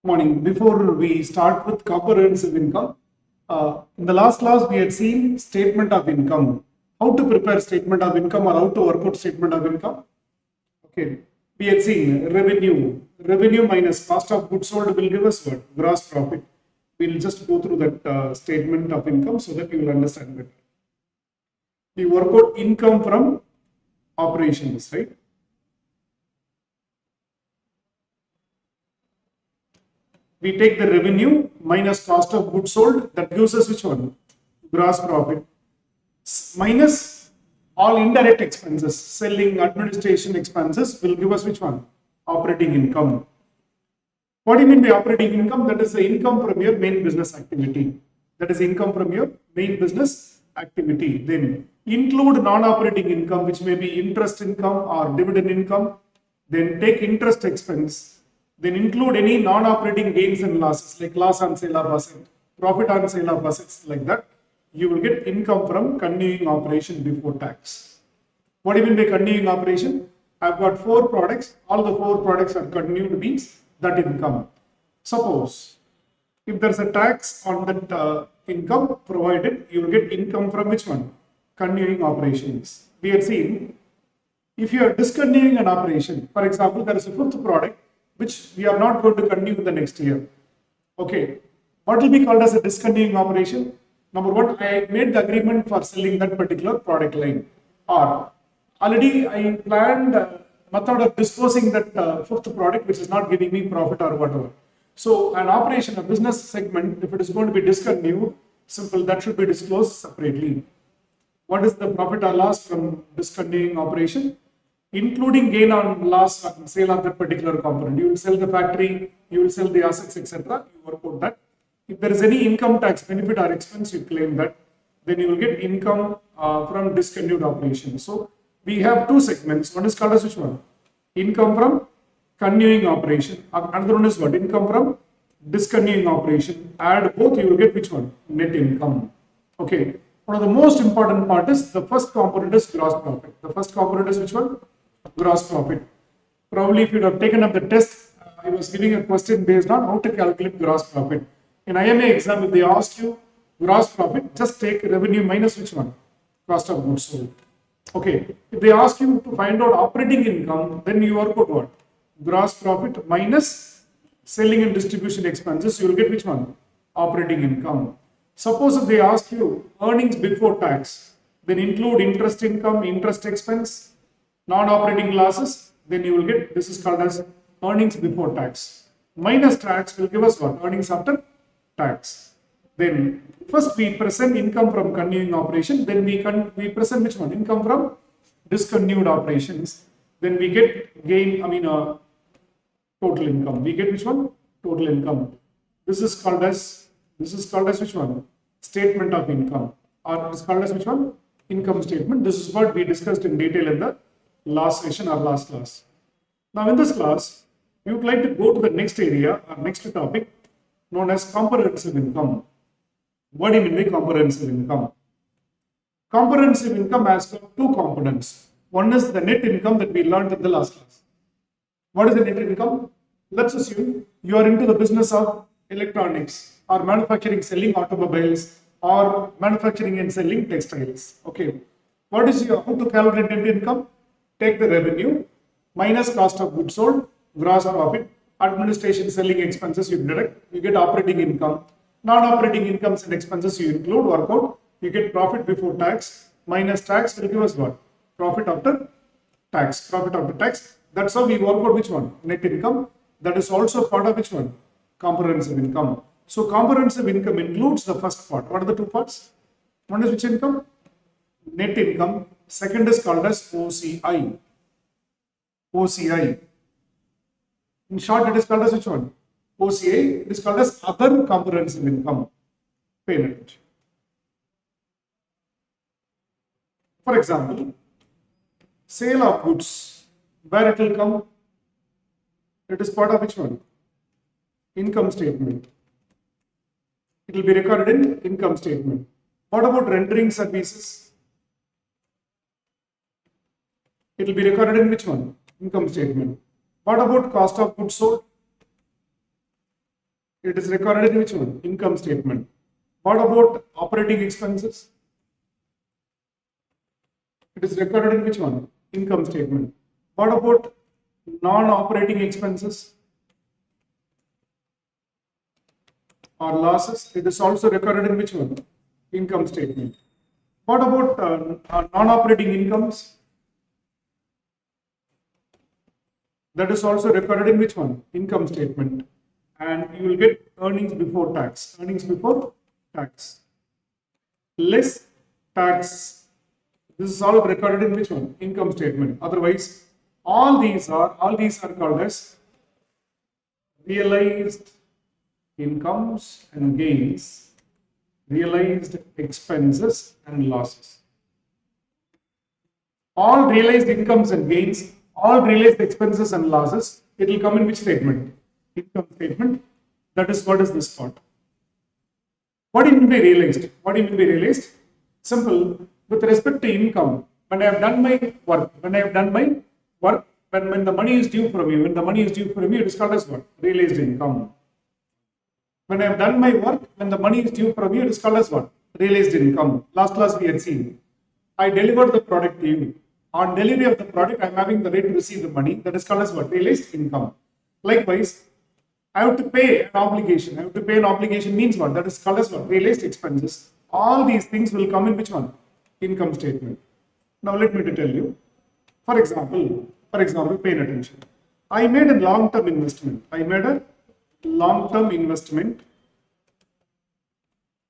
Morning. Before we start with comprehensive income, in the last class we had seen statement of income. How to prepare statement of income or how to work out statement of income. Okay, we had seen revenue. Revenue minus cost of goods sold will give us what? Gross profit. We'll just go through that statement of income so that you will understand better. We work out income from operations, right? We take the revenue minus cost of goods sold, that gives us which one? Gross profit. Minus all indirect expenses, selling, administration expenses will give us which one? Operating income. What do you mean by operating income? That is the income from your main business activity. That is income from your main business activity. Then include non-operating income, which may be interest income or dividend income. Then take interest expense. Then include any non-operating gains and losses like loss on sale of asset, profit on sale of assets, like that. You will get income from continuing operation before tax. What do you mean by continuing operation? I've got 4 products. All the 4 products are continued means that income. Suppose if there's a tax on that income provided, you will get income from which one? Continuing operations. We have seen if you are discontinuing an operation, for example, there is a 5th product which we are not going to continue the next year. Okay, what will be called as a discontinuing operation? Number 1, I made the agreement for selling that particular product line, or already I planned a method of disposing that 5th product which is not giving me profit or whatever. So an operation, a business segment, if it is going to be discontinued, simple, that should be disclosed separately. What is the profit or loss from discontinuing operation? Including gain on loss on sale of that particular component. You will sell the factory, you will sell the assets, etc. You work out that. If there is any income tax benefit or expense, you claim that. Then you will get income from discontinued operations. So we have 2 segments. One is called as which one? Income from continuing operation. Another one is what? Income from discontinuing operation. Add both, you will get which one? Net income. Okay. One of the most important part is the first component is gross profit. The first component is which one? Gross profit. Probably if you have taken up the test, I was giving a question based on how to calculate gross profit. In IMA exam, if they ask you gross profit, just take revenue minus which one? Cost of goods sold. Okay. If they ask you to find out operating income, then you work out what? Gross profit minus selling and distribution expenses, you will get which one? Operating income. Suppose if they ask you earnings before tax, then include interest income, interest expense, non-operating losses, then you will get, this is called as earnings before tax. Minus tax will give us what? Earnings after tax. Then first we present income from continuing operation, then we present which one? Income from discontinued operations. Then we get gain, total income. We get which one? Total income. This is called as which one? Statement of income, or it is called as which one? Income statement. This is what we discussed in detail in the last session or last class. Now in this class, we would like to go to the next area or next topic known as comprehensive income. What do you mean by comprehensive income? Comprehensive income has got 2 components. One is the net income that we learned in the last class. What is the net income? Let's assume you are into the business of electronics or manufacturing, selling automobiles, or manufacturing and selling textiles. Okay. What is how to calculate net income? Take the revenue minus cost of goods sold, gross profit, administration, selling expenses you deduct, you get operating income. Non-operating incomes and expenses you include, work out, you get profit before tax, minus tax will give us what? Profit after tax. Profit after tax. That's how we work out which one? Net income. That is also part of which one? Comprehensive income. So comprehensive income includes the first part. What are the 2 parts? One is which income? Net income. Second is called as OCI. OCI. In short, it is called as which one? OCI. It is called as other comprehensive income. Pay attention. For example, sale of goods. Where it will come? It is part of which one? Income statement. It will be recorded in income statement. What about rendering services? It will be recorded in which one? Income statement. What about cost of goods sold? It is recorded in which one? Income statement. What about operating expenses? It is recorded in which one? Income statement. What about non-operating expenses or losses? It is also recorded in which one? Income statement. What about non-operating incomes? That is also recorded in which one? Income statement. And you will get earnings before tax. Earnings before tax. Less tax. This is all recorded in which one? Income statement. Otherwise, all these are called as realized incomes and gains, realized expenses and losses. All realized incomes and gains, all realized expenses and losses, it will come in which statement? Income statement. That is what is this part. What do you mean by realized? What do you mean by realized? Simple. With respect to income, when I have done my work, when the money is due from you, it is called as what? Realized income. When I have done my work, when the money is due from you, it is called as what? Realized income. Last class we had seen. I delivered the product to you. On delivery of the product, I am having the right to receive the money. That is called as what? Realized income. Likewise, I have to pay an obligation. I have to pay an obligation means what? That is called as what? Realized expenses. All these things will come in which one? Income statement. Now let me tell you. For example, pay attention. I made a long-term investment.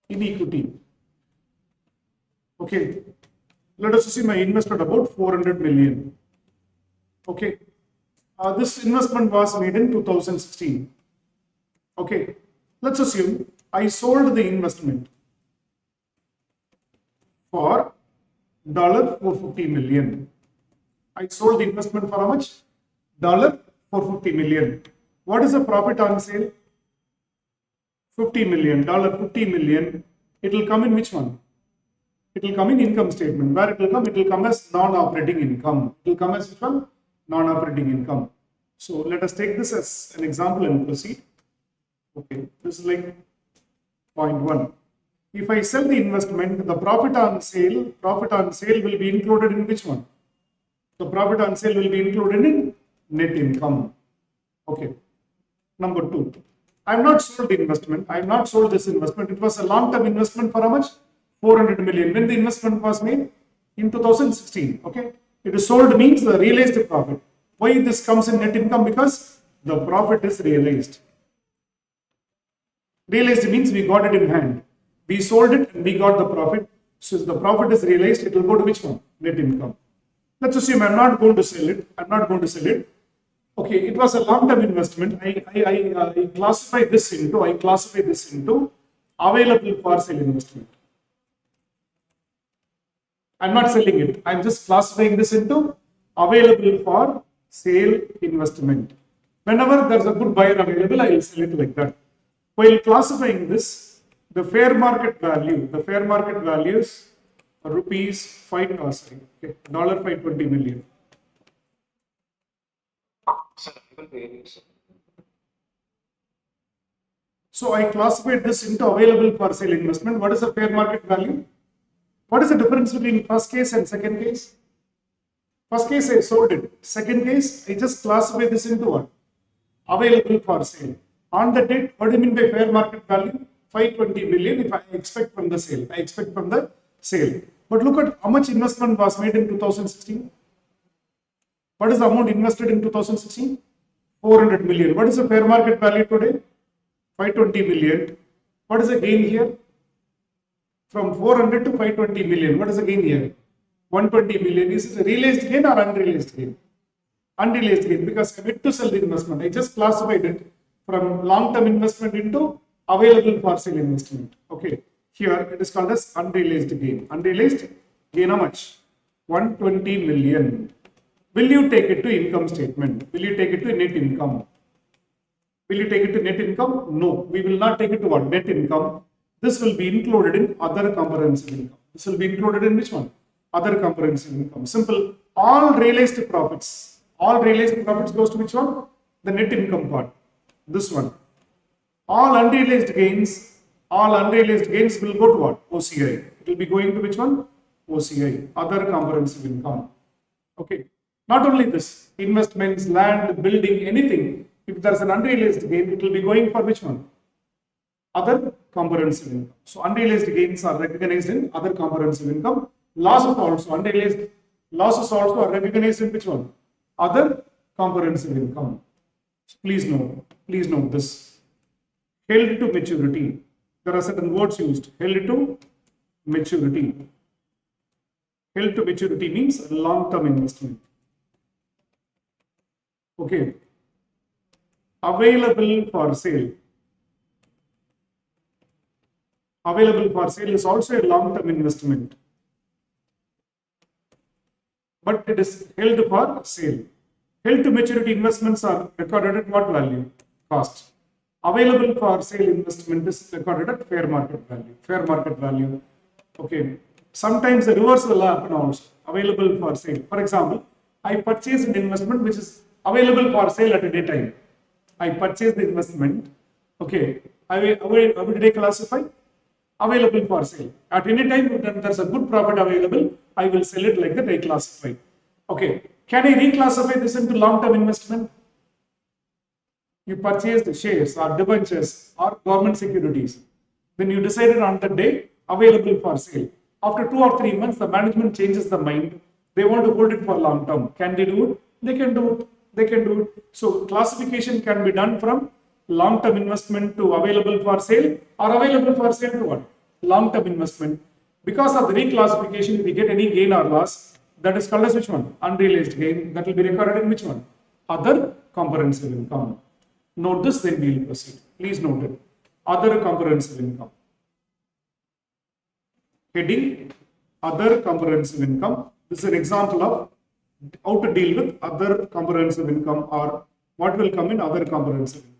In equity. Okay. Let us see, I invested about 400 million. Okay. This investment was made in 2016. Okay. Let's assume I sold the investment for $450 million. I sold the investment for how much? $450 million. What is the profit on sale? $50 million. $50 million. It will come in which one? It will come in income statement. Where it will come? It will come as non-operating income. It will come as which one? Non-operating income. So let us take this as an example and proceed. Okay, this is like point 1. If I sell the investment, the profit on sale will be included in which one? The profit on sale will be included in net income. Okay. Number 2. I have not sold the investment. I have not sold this investment. It was a long-term investment for how much? 400 million. When the investment was made? In 2016. Okay. It is sold means the realized profit. Why this comes in net income? Because the profit is realized. Realized means we got it in hand. We sold it and we got the profit. So if the profit is realized, it will go to which one? Net income. Let's assume I'm not going to sell it. Okay, it was a long-term investment. I classify this into available for sale investment. I'm not selling it. I'm just classifying this into available for sale investment. Whenever there's a good buyer available, I will sell it like that. While classifying this, the fair market value is $520 million. So I classified this into available for sale investment. What is the fair market value? What is the difference between first case and second case? First case I sold it. Second case, I just classify this into what? Available for sale. On the date, what do you mean by fair market value? 520 million if I expect from the sale. But look at how much investment was made in 2016. What is the amount invested in 2016? 400 million. What is the fair market value today? 520 million. What is the gain here? From 400 to 520 million. What is the gain here? 120 million. Is it a realized gain or unrealized gain? Unrealized gain, because I went to sell the investment. I just classified it from long-term investment into available for sale investment. Okay. Here it is called as unrealized gain. Unrealized gain how much? 120 million. Will you take it to income statement? Will you take it to net income? Will you take it to net income? No. We will not take it to what? Net income. This will be included in other comprehensive income. This will be included in which one? Other comprehensive income. Simple. All realized profits goes to which one? The net income part. This one. All unrealized gains will go to what? OCI. It will be going to which one? OCI, other comprehensive income. Okay. Not only this, investments, land, building, anything. If there's an unrealized gain, it will be going for which one? Other comprehensive income. So unrealized gains are recognized in other comprehensive income. Unrealized losses also are recognized in which one? Other comprehensive income. So please note this. Held to maturity. There are certain words used. Held to maturity. Held to maturity means long-term investment. Okay. Available for sale. Available for sale is also a long-term investment, but it is held for sale. Held to maturity investments are recorded at what value? Cost. Available for sale investment is recorded at fair market value. Fair market value. Okay. Sometimes the reverse will happen also. Available for sale. For example, I purchased an investment which is available for sale at a daytime. I purchased the investment. Okay. How did I classify? Available for sale. At any time, if there's a good profit available, I will sell it like that. I classify. Okay. Can I reclassify this into long-term investment? You purchased shares or debentures or government securities. Then you decided on the day available for sale. After 2 or 3 months, the management changes the mind. They want to hold it for long term. Can they do it? They can do it. They can do it. So classification can be done from long-term investment to available for sale or available for sale to what? Long-term investment. Because of the reclassification, if we get any gain or loss, that is called as which one? Unrealized gain. That will be recorded in which one? Other comprehensive income. Note this, then we will proceed. Please note it. Other comprehensive income. Heading Other comprehensive income. This is an example of how to deal with other comprehensive income or what will come in other comprehensive income.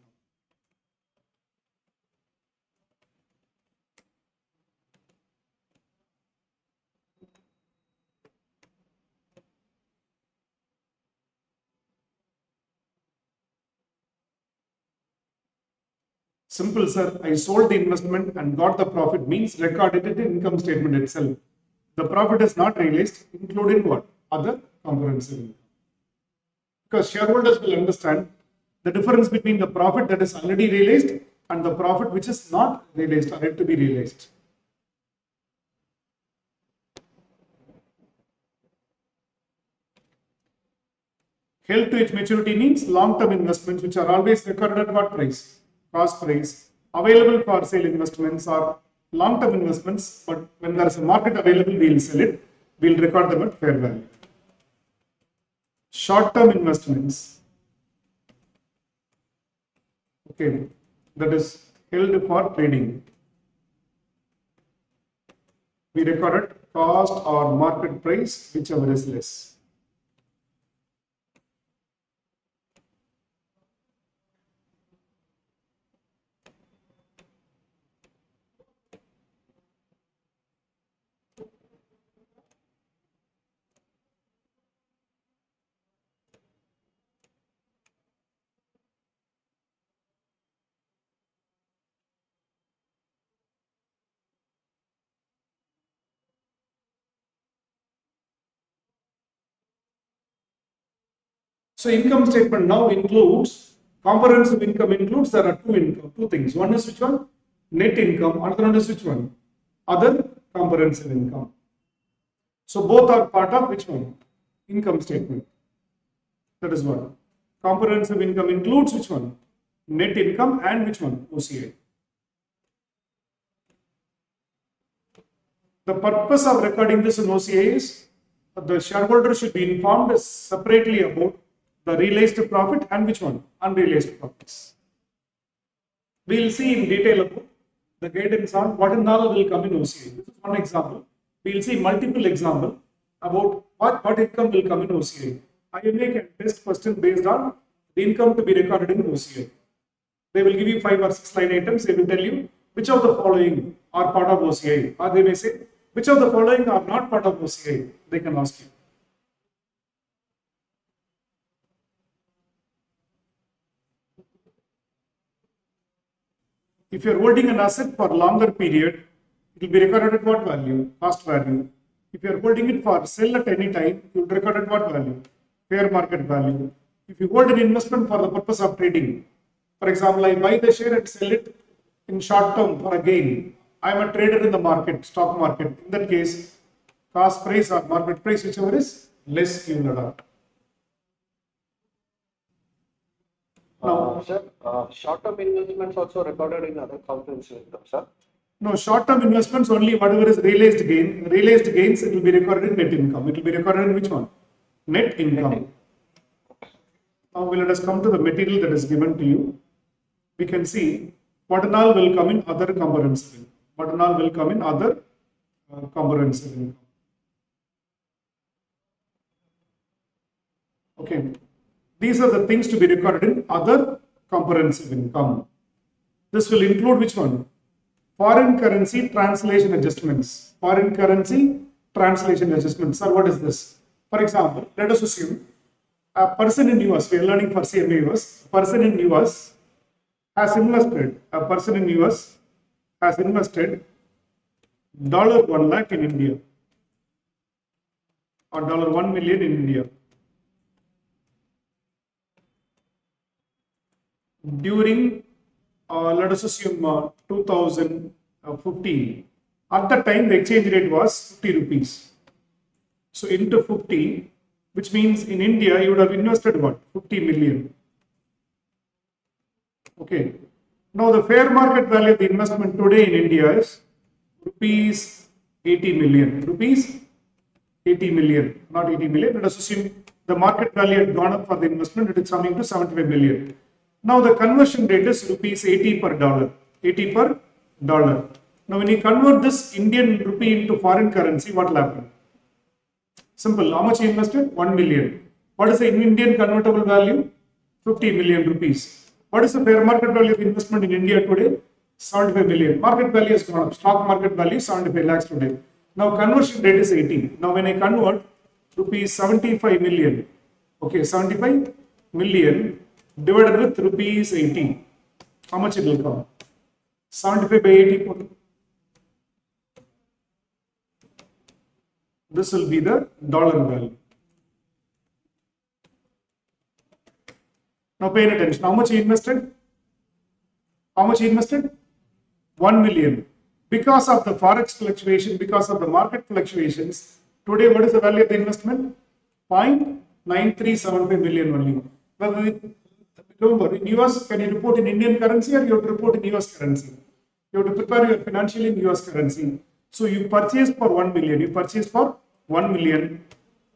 Simple, sir. I sold the investment and got the profit means recorded it in income statement itself. The profit is not realized, including what? Other comprehensive income. Because shareholders will understand the difference between the profit that is already realized and the profit which is not realized or yet to be realized. Held to its maturity means long-term investments which are always recorded at what price? Cost price. Available for sale investments are long-term investments, but when there is a market available, we will sell it. We will record them at fair value. Short-term investments. Okay, that is held for trading. We recorded cost or market price, whichever is less. So income statement now includes, comprehensive income includes, there are two things. One is which one? Net income. Another one is which one? Other comprehensive income. So both are part of which one? Income statement. That is what? Comprehensive income includes which one? Net income and which one? OCI. The purpose of recording this in OCI is the shareholder should be informed separately about the realized profit and which one? Unrealized profits. We will see in detail about the guidance on what and all will come in OCI. This is one example. We will see multiple examples about what income will come in OCI. IMA can test question based on the income to be recorded in OCI. They will give you 5 or 6 line items. They will tell you which of the following are part of OCI, or they may say which of the following are not part of OCI. They can ask you. If you are holding an asset for longer period, it will be recorded at what value? Cost value. If you are holding it for sell at any time, you will record at what value? Fair market value. If you hold an investment for the purpose of trading, for example, I buy the share and sell it in short term for a gain. I am a trader in the market, stock market. In that case, cost price or market price, whichever is less, you will adopt. Sir, short-term investments also recorded in other comprehensive income, sir? No, short-term investments only whatever is realized gain. Realized gains, it will be recorded in net income. It will be recorded in which one? Net income. Now let us come to the material that is given to you. We can see what and all will come in other comprehensive income. What and all will come in other comprehensive income. Okay. These are the things to be recorded in other comprehensive income. This will include which one? Foreign currency translation adjustments. Foreign currency translation adjustments. Sir, what is this? For example, let us assume a person in US, we are learning for CMA US, a person in US has invested, $1 lakh in India or $1 million in India. During, let us assume 2015, at that time the exchange rate was 50 rupees. So into 50, which means in India you would have invested what? 50 million. Okay. Now the fair market value of the investment today in India is rupees 80 million. Rupees 80 million, not 80 million. Let us assume the market value had gone up for the investment, it is coming to 75 million. Now the conversion rate is rupees 80 per dollar. 80 per dollar. Now when you convert this Indian rupee into foreign currency, what will happen? Simple. How much you invested? 1 million. What is the Indian convertible value? 50 million rupees. What is the fair market value of investment in India today? 75 million. Market value has gone up. Stock market value 75 lakhs today. Now conversion rate is 80. Now when I convert rupees 75 million, okay, 75 million divided with rupees 80, how much it will come? 75 by 80. This will be the dollar value. Now pay attention. How much you invested? How much you invested? 1 million. Because of the forex fluctuation, because of the market fluctuations, today what is the value of the investment? 0.9375 million only. Now, remember, in US, can you report in Indian currency or you have to report in US currency? You have to prepare your financial in US currency. So you purchased for 1 million. You purchased for 1 million.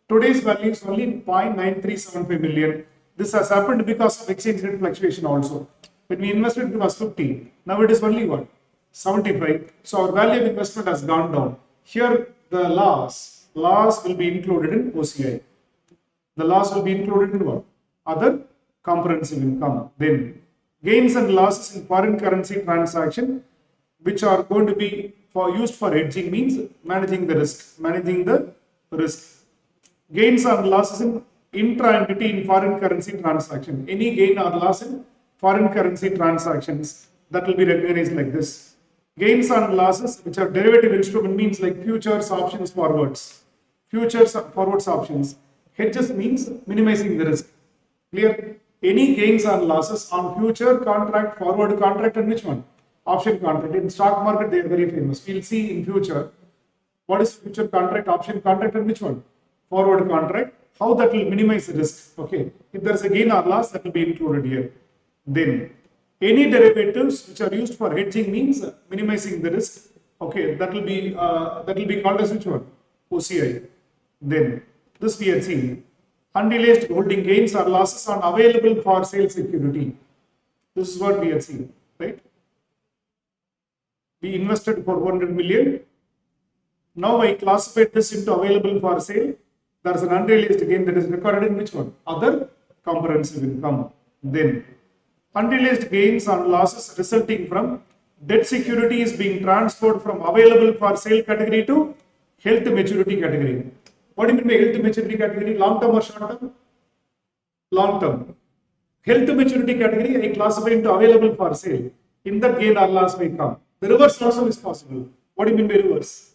Today's value is only 0.9375 million. This has happened because of exchange rate fluctuation also. When we invested, it was 50. Now it is only what? 75. So our value of investment has gone down. Here the loss will be included in OCI. The loss will be included in what? Other comprehensive income. Then gains and losses in foreign currency transaction, which are going to be used for hedging, means managing the risk. Gains and losses in intra-entity in foreign currency transaction. Any gain or loss in foreign currency transactions, that will be recognized like this. Gains and losses which are derivative instrument, means like futures, options, forwards. Futures, forwards, options. Hedges means minimizing the risk. Clear? Any gains or losses on future contract, forward contract, and which one? Option contract. In stock market, they are very famous. We'll see in future what is future contract, option contract, and which one? Forward contract. How that will minimize the risk. Okay. If there is a gain or loss, that will be included here. Then any derivatives which are used for hedging, means minimizing the risk. Okay, that will be called as which one? OCI. Then this we have seen. Unrealized holding gains or losses on available for sale security. This is what we have seen, right? We invested for 100 million. Now I classified this into available for sale. There is an unrealized gain that is recorded in which one? Other comprehensive income. Then unrealized gains and losses resulting from debt security is being transferred from available for sale category to health maturity category. What do you mean by health maturity category? Long term or short term? Long term. Health maturity category I classify into available for sale. In that gain or loss may come. The reverse also is possible. What do you mean by reverse?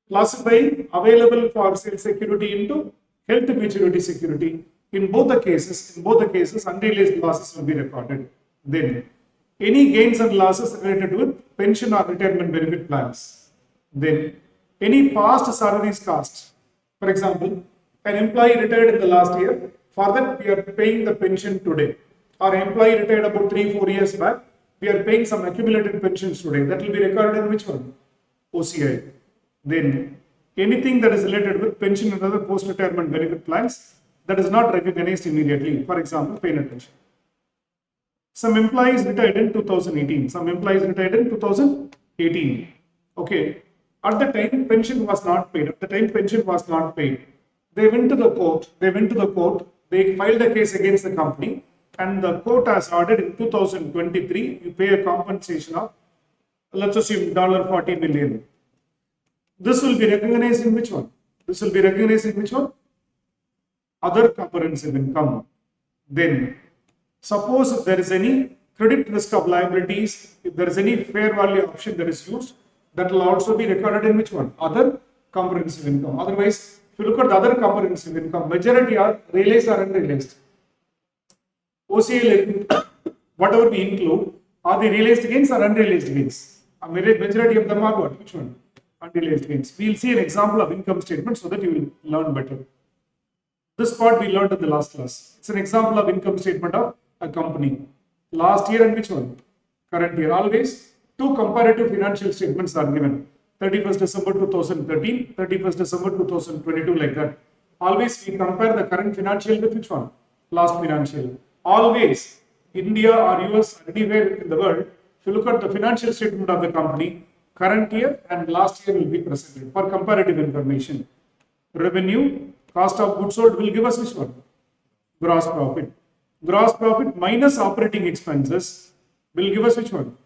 Classifying available for sale security into health maturity security. In both the cases, unrealized losses will be recorded. Then, any gains and losses related with pension or retirement benefit plans. Then, any past salaries cost. For example, an employee retired in the last year. For that, we are paying the pension today. Or employee retired about 3-4 years back. We are paying some accumulated pensions today. That will be recorded in which one? OCI. Then, anything that is related with pension and other post-retirement benefit plans that is not recognized immediately. For example, pay attention. Some employees retired in 2018. Some employees retired in 2018. Okay. At the time, pension was not paid. They went to the court. They filed a case against the company, and the court has ordered in 2023 you pay a compensation of, let's assume, $40 million. This will be recognized in which one? Other comprehensive income. Then, suppose if there is any credit risk of liabilities, if there is any fair value option that is used, that will also be recorded in which one? Other comprehensive income. Otherwise, if you look at the other comprehensive income, majority are realized or unrealized. OCI, whatever we include, are they realized gains or unrealized gains? A majority of them are what? Which one? Unrealized gains. We will see an example of income statement so that you will learn better. This part we learned in the last class. It's an example of income statement of a company. Last year and which one? Current year. Always two comparative financial statements are given. 31st December 2013, 31st December 2022, like that. Always we compare the current financial with which one? Last financial. Always, India or US or anywhere in the world, if you look at the financial statement of the company, current year and last year will be presented for comparative information. Revenue, cost of goods sold will give us which one? Gross profit. Gross profit minus operating expenses will give us which one?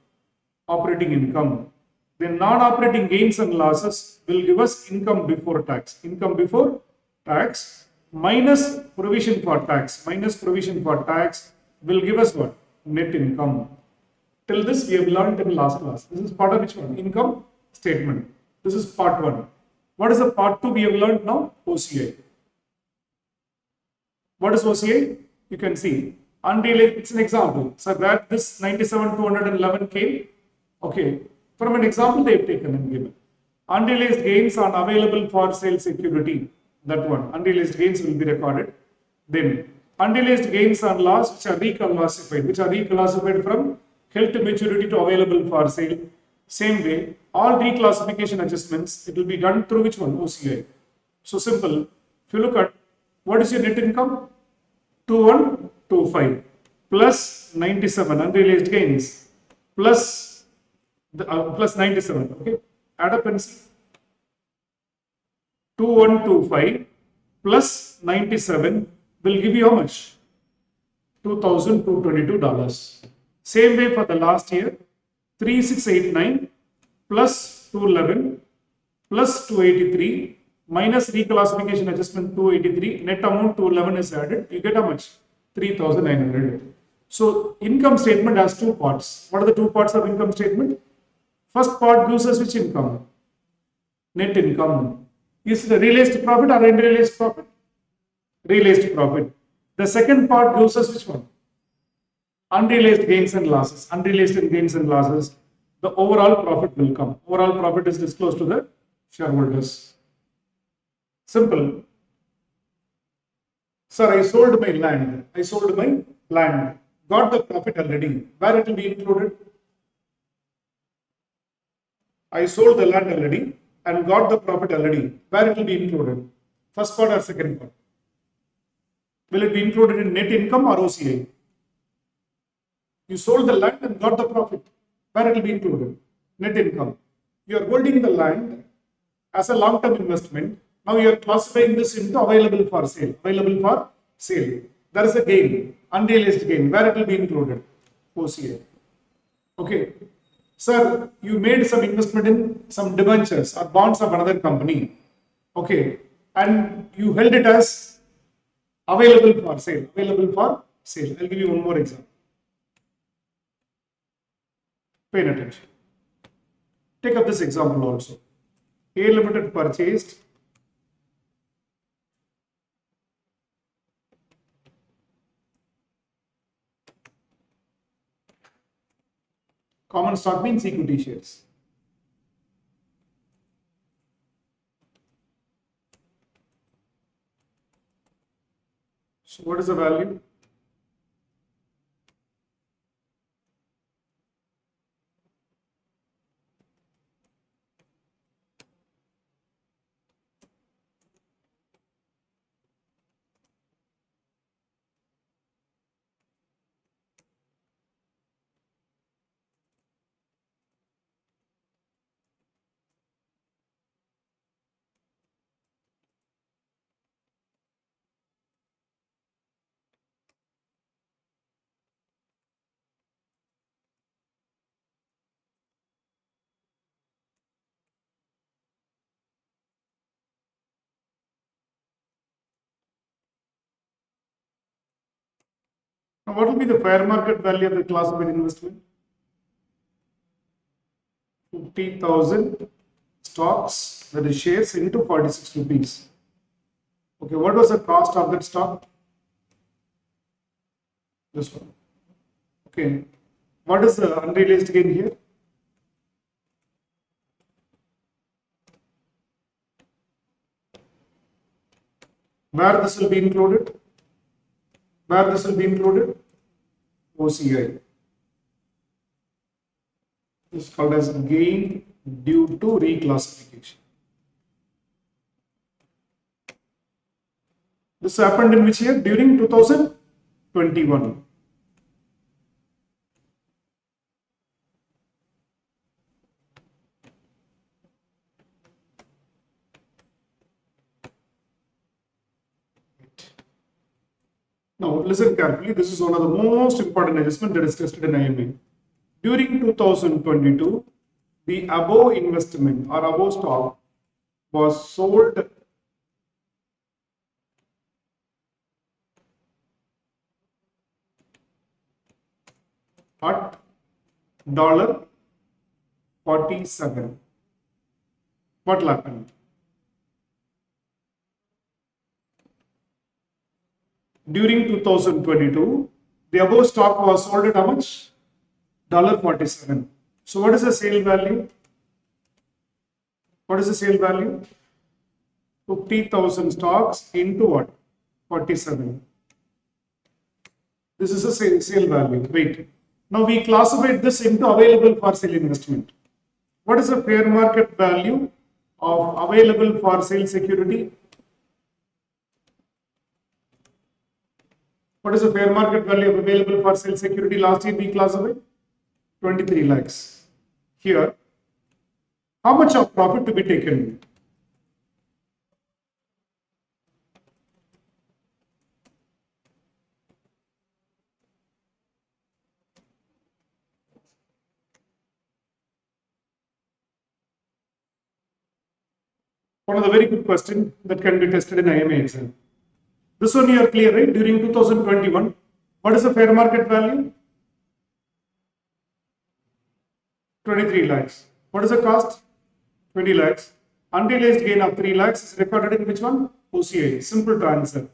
Operating income. Then non-operating gains and losses will give us income before tax. Income before tax minus provision for tax. Will give us what? Net income. Till this we have learned in last class. This is part of which one? Income statement. This is part 1. What is the part 2 we have learned now? OCI. What is OCI? You can see. Unrealized, it's an example. So that this 97,211 came. Okay. From an example they have taken and given. Unrealized gains on available for sale security. That one. Unrealized gains will be recorded. Then unrealized gains on loss which are reclassified from held to maturity to available for sale. Same way, all reclassification adjustments, it will be done through which one? OCI. So simple. If you look at what is your net income? 2125 plus 97 unrealized gains plus plus 97. Okay, add up and see. 2125 plus 97 will give you how much? $2,222. Same way for the last year, 3689 plus 211 plus 283 minus reclassification adjustment 283, net amount 211 is added, you get how much? 3,900. So income statement has two parts. What are the two parts of income statement? First part gives us which income? Net income. Is it a realized profit or unrealized profit? Realized profit. The second part gives us which one? Unrealized gains and losses. Unrealized gains and losses. The overall profit will come. Overall profit is disclosed to the shareholders. Simple. Sir, I sold my land. Got the profit already. Where it will be included? I sold the land already and got the profit already. Where it will be included? First part or second part? Will it be included in net income or OCI? You sold the land and got the profit. Where it will be included? Net income. You are holding the land as a long-term investment. Now you are classifying this into available for sale. Available for sale. There is a gain, unrealized gain. Where it will be included? OCI. Okay. Sir, you made some investment in some debentures or bonds of another company. Okay. And you held it as available for sale. Available for sale. I'll give you one more example. Pay attention. Take up this example also. A Limited purchased common stock means equity shares. So what is the value? Now, what will be the fair market value of the classified investment? 50,000 stocks, that is shares, into 46 rupees. Okay, what was the cost of that stock? This one. Okay, what is the unrealized gain here? Where this will be included? Where this will be included? OCI. This is called as gain due to reclassification. This happened in which year? During 2021. Now listen carefully, this is one of the most important adjustments that is tested in IMA. During 2022, the above investment or above stock was sold at $47. What will happen? During 2022, the above stock was sold at how much? $47. So what is the sale value? What is the sale value? 50,000 stocks into what? 47. This is a sale value. Wait. Now we classified this into available for sale investment. What is the fair market value of available for sale security? What is the fair market value of available for sale security last year we classified? 23 lakhs. Here, how much of profit to be taken? One of the very good questions that can be tested in IMA exam. This one you are clear, right? During 2021, what is the fair market value? 23 lakhs. What is the cost? 20 lakhs. Unrealized gain of 3 lakhs is recorded in which one? OCI. Simple to answer.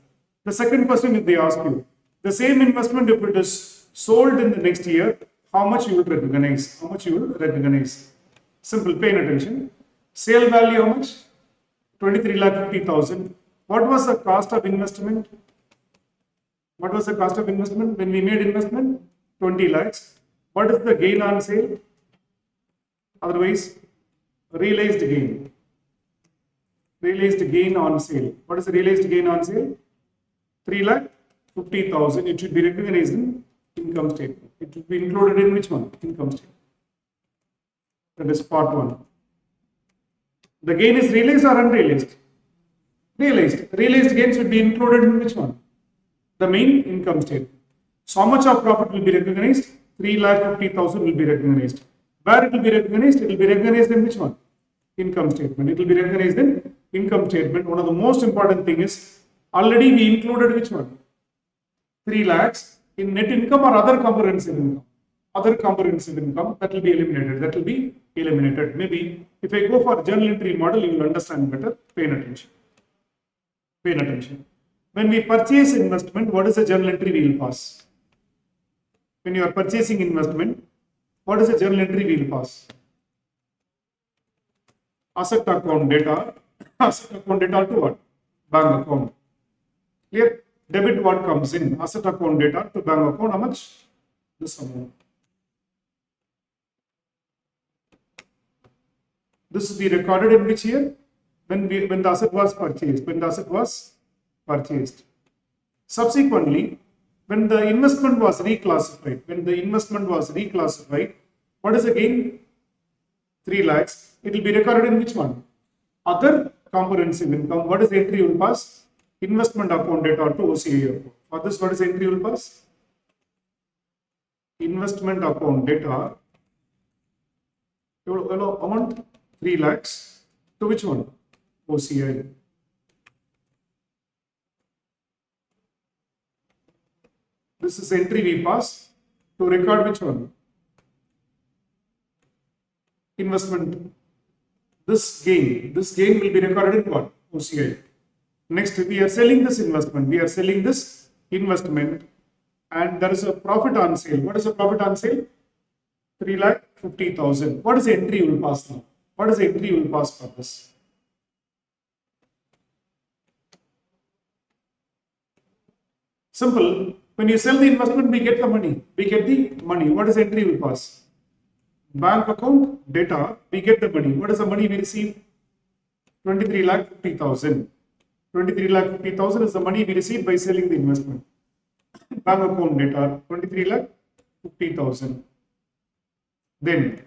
The second question, if they ask you, the same investment, if it is sold in the next year, how much you will recognize? How much you will recognize? Simple, pay attention. Sale value, how much? 23 lakh 50,000. What was the cost of investment? What was the cost of investment when we made investment? 20 lakhs. What is the gain on sale? Otherwise, realized gain. Realized gain on sale. What is the realized gain on sale? 3 lakh 50,000. It should be recognized in income statement. It will be included in which one? Income statement. That is part 1. The gain is realized or unrealized? Realized. Realized gains should be included in which one? The main income statement. So how much of profit will be recognized? 3,50,000 will be recognized. Where it will be recognized? It will be recognized in which one? Income statement. It will be recognized in income statement. One of the most important thing is, already we included which one? 3 lakhs in net income or other comprehensive income. other comprehensive income, that will be eliminated. That will be eliminated. Maybe if I go for journal entry model, you will understand better. Pay attention. Pay attention. When we purchase investment, what is the journal entry we will pass? When you are purchasing investment, what is the journal entry we will pass? Asset account data. Asset account data to what? Bank account. Clear? Debit what comes in? Asset account data to bank account. How much? This amount. This will be recorded in which year? When the asset was purchased. When the asset was purchased. Subsequently, when the investment was reclassified, what is the gain? 3 lakhs. It will be recorded in which one? Other comprehensive income. What is the entry you will pass? Investment account data to OCI account. For this, what is the entry you will pass? Investment account data. Amount 3 lakhs to which one? OCI. This is entry we pass to record which one? Investment. This gain will be recorded in what? OCI. Next, we are selling this investment. And there is a profit on sale. What is the profit on sale? 3,50,000. What is the entry you will pass now? What is the entry you will pass for this? Simple. When you sell the investment, we get the money. What is the entry you will pass? Bank account data, we get the money. What is the money we receive? 23,50,000. 23,50,000 is the money we received by selling the investment. Bank account data, 23,50,000. Then,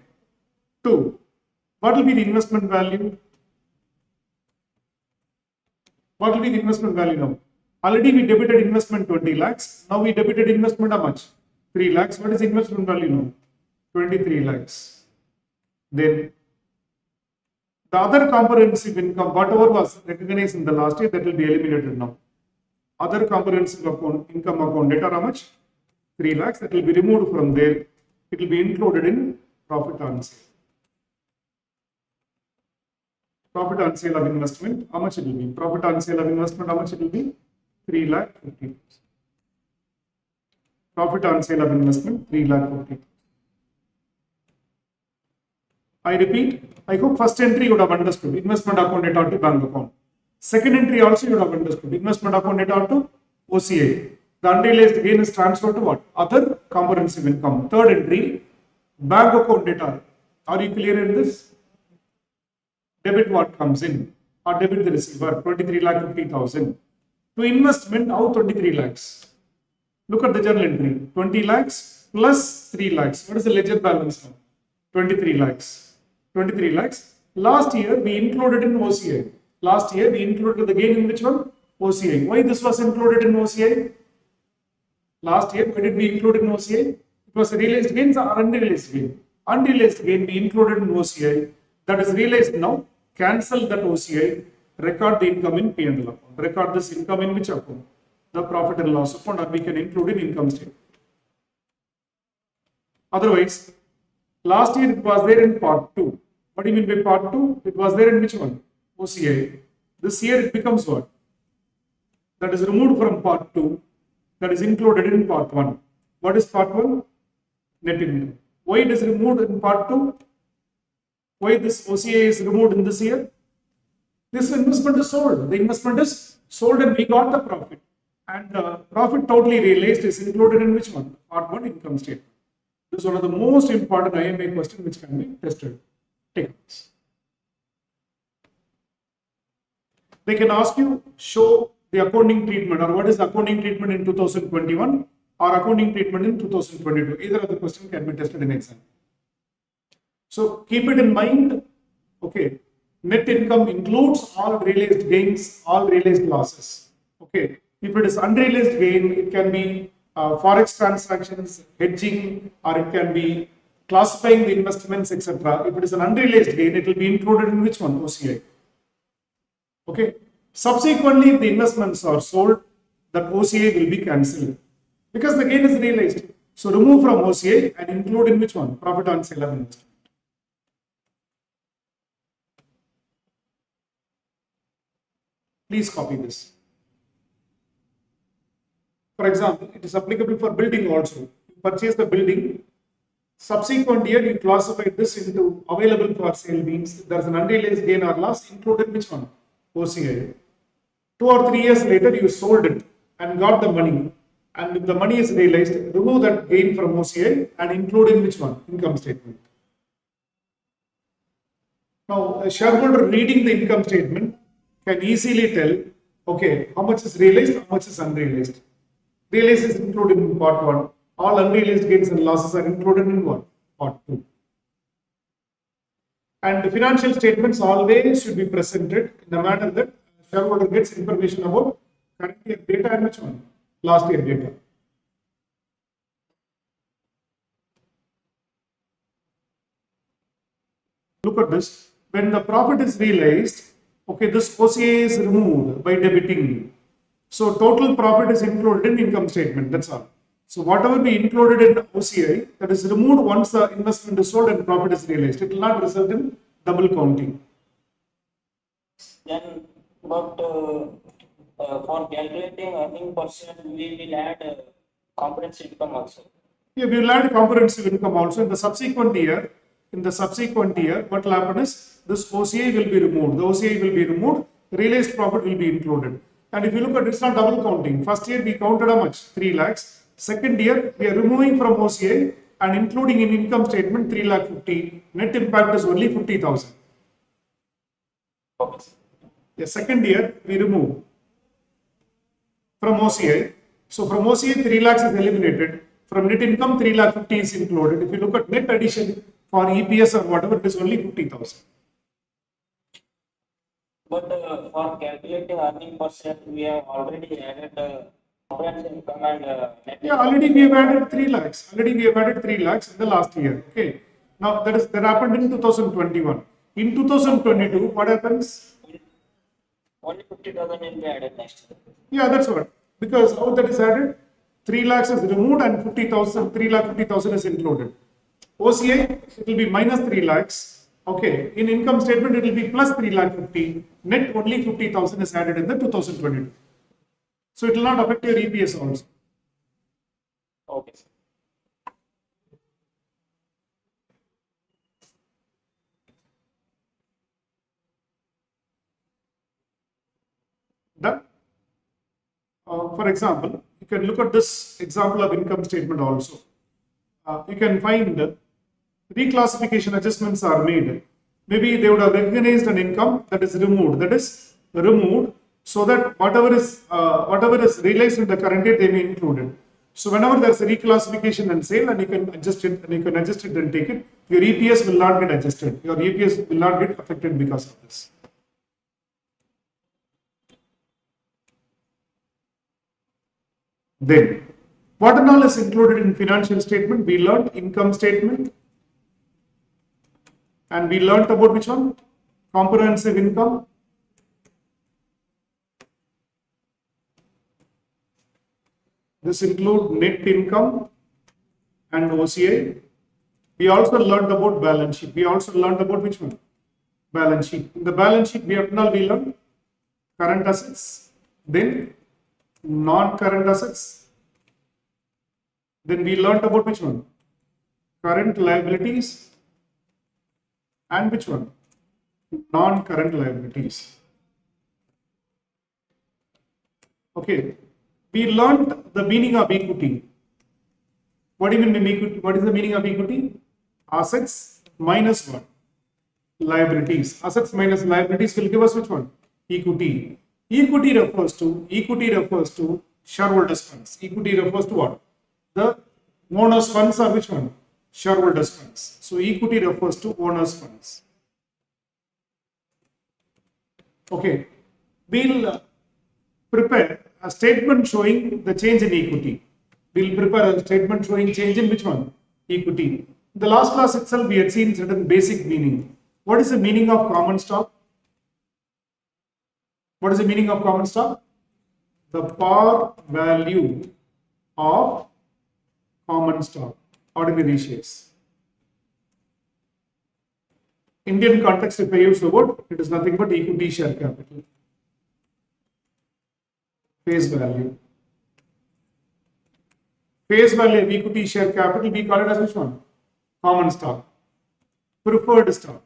2. What will be the investment value? Now? Already we debited investment 20 lakhs. Now we debited investment how much? 3 lakhs. What is the investment value now? 23 lakhs. Then the other comprehensive income, whatever was recognized in the last year, that will be eliminated now. Other comprehensive income account data how much? 3 lakhs. That will be removed from there. It will be included in profit on sale. Profit on sale of investment, how much it will be? Profit on sale of investment, how much it will be? 3,50,000. Profit on sale of investment, 3,50,000. I repeat, I hope first entry you would have understood. Investment account data to bank account. Second entry also you would have understood. Investment account data to OCI. The unrealized gain is transferred to what? Other comprehensive income. Third entry, bank account data. Are you clear in this? Debit what comes in, or debit the receiver, 23,50,000. To investment, how 23 lakhs? Look at the journal entry, 20 lakhs plus 3 lakhs. What is the ledger balance now? 23 lakhs. 23 lakhs. Last year, we included in OCI. Last year, we included the gain in which one? OCI. Why this was included in OCI? Last year, why did we include in OCI? It was realized gains or unrealized gain? Unrealized gain we included in OCI. That is realized now. Cancel that OCI, record the income in P&L account. Record this income in which account? The profit and loss account, or we can include in income statement. Otherwise, last year it was there in part 2. What do you mean by part 2? It was there in which one? OCI. This year it becomes what? That is removed from part 2. That is included in part 1. What is part 1? Net income. Why it is removed in part 2? Why this OCI is removed in this year? This investment is sold. The investment is sold and we got the profit. And the profit totally realized is included in which one? Part 1 income statement. This is one of the most important IMA questions which can be tested. Take this. They can ask you, show the accounting treatment, or what is the accounting treatment in 2021 or accounting treatment in 2022. Either of the question can be tested in exam. So keep it in mind, okay, net income includes all realized gains, all realized losses. Okay, if it is unrealized gain, it can be forex transactions, hedging, or it can be classifying the investments, etc. If it is an unrealized gain, it will be included in which one? OCI. Okay. Subsequently, if the investments are sold, that OCI will be cancelled because the gain is realized. So remove from OCI and include in which one? Profit on sale of investment. Please copy this. For example, it is applicable for building also. You purchase the building, subsequent year you classify this into available for sale, means there is an unrealized gain or loss, included which one? OCI. 2 or 3 years later you sold it and got the money, and if the money is realized, remove that gain from OCI and include in which one? Income statement. Now a shareholder reading the income statement can easily tell, okay, how much is realized, how much is unrealized. Realized is included in part 1. All unrealized gains and losses are included in what? Part 2. And the financial statements always should be presented in a manner that shareholder gets information about current year data and which one? Last year data. Look at this. When the profit is realized, okay, this OCI is removed by debiting. So total profit is included in income statement, that's all. So whatever we included in OCI, that is removed once the investment is sold and profit is realized. It will not result in double counting. Then, but for calculating earning per share, we will add comprehensive income also. Yeah, we will add comprehensive income also in the subsequent year. In the subsequent year, what will happen is this OCI will be removed. The OCI will be removed, realized profit will be included. And if you look at it, it's not double counting. First year we counted how much? 3 lakhs. Second year we are removing from OCI and including in income statement 3 lakh 50. Net impact is only 50,000. Okay. The second year we remove from OCI. So from OCI 3 lakhs is eliminated. From net income 3 lakh 50 is included. If you look at net addition for EPS or whatever, it is only 50,000. But for calculating earning per share, we have already added comprehensive income and net Yeah, already we have added 3 lakhs. Already we have added 3 lakhs in the last year. Okay. Now that happened in 2021. In 2022, what happens? only 50,000 will be added next year. Yeah, that's what. Because how that is added? 3 lakhs is removed and 50,000, 3 lakh 50,000 is included. OCI, it will be minus 3 lakhs. Okay. In income statement, it will be plus 3 lakh 50. Net only 50,000 is added in the 2022. So it will not affect your EPS also. Okay. Done. For example, you can look at this example of income statement also. You can find reclassification adjustments are made. Maybe they would have recognized an income that is removed, so that whatever is realized in the current year, they may include it. So whenever there's a reclassification and sale, and you can adjust it and take it, your EPS will not get adjusted. Your EPS will not get affected because of this. Then, what and all is included in financial statement? We learned income statement, and we learned about which one? Comprehensive income. This includes net income and OCI. We also learned about balance sheet. We also learned about which one? Balance sheet. In the balance sheet, we learned current assets, then non-current assets. Then we learned about which one? Current liabilities, and which one? Non-current liabilities. Okay. We learned the meaning of equity. What do you mean by equity? What is the meaning of equity? Assets minus what? Liabilities. Assets minus liabilities will give us which one? Equity. Equity refers to shareholders' funds. Equity refers to what? The owners' funds are which one? Shareholders' funds. So equity refers to owners' funds. Okay. We'll prepare a statement showing the change in equity. We'll prepare a statement showing change in which one? Equity. In the last class itself, we had seen certain basic meaning. What is the meaning of common stock? What is the meaning of common stock? The par value of common stock, ordinary shares. Indian context, if I use the word, it is nothing but equity share capital. Face value. Face value of equity share capital, we call it as which one? Common stock. Preferred stock.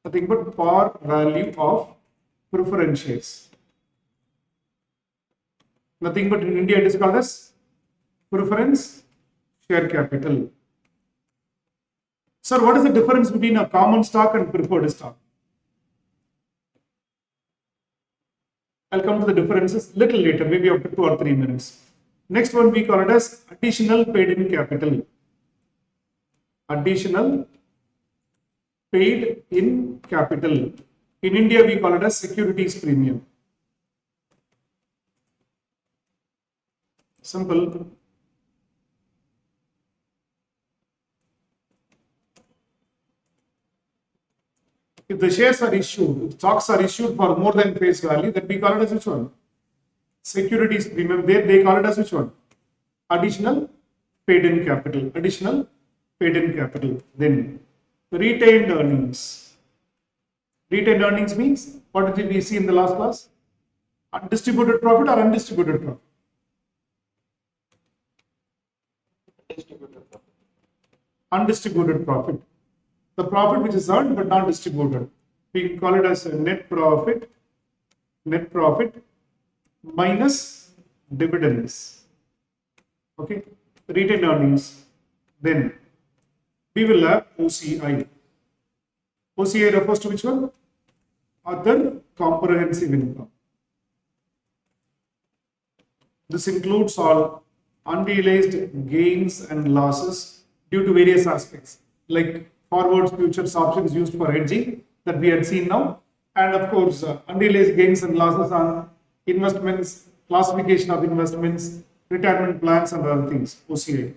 Nothing but par value of preference shares. Nothing but in India it is called as preference share capital. Sir, what is the difference between a common stock and preferred stock? I'll come to the differences little later, maybe after 2 or 3 minutes. Next one we call it as additional paid in capital. Additional paid in capital. In India we call it as securities premium. Simple. If the shares are issued, if stocks are issued for more than face value, then we call it as which one? Securities premium. They call it as which one? Additional paid in capital. Additional paid in capital. Then retained earnings. Retained earnings means, what did we see in the last class? Distributed profit or undistributed profit? Distributed profit. Undistributed profit. The profit which is earned but not distributed. We can call it as a net profit minus dividends. Okay, retained earnings. Then we will have OCI. OCI refers to which one? Other comprehensive income. This includes all unrealized gains and losses due to various aspects like forwards, futures, options used for hedging that we had seen now, and of course unrealized gains and losses on investments, classification of investments, retirement plans and other things, OCI.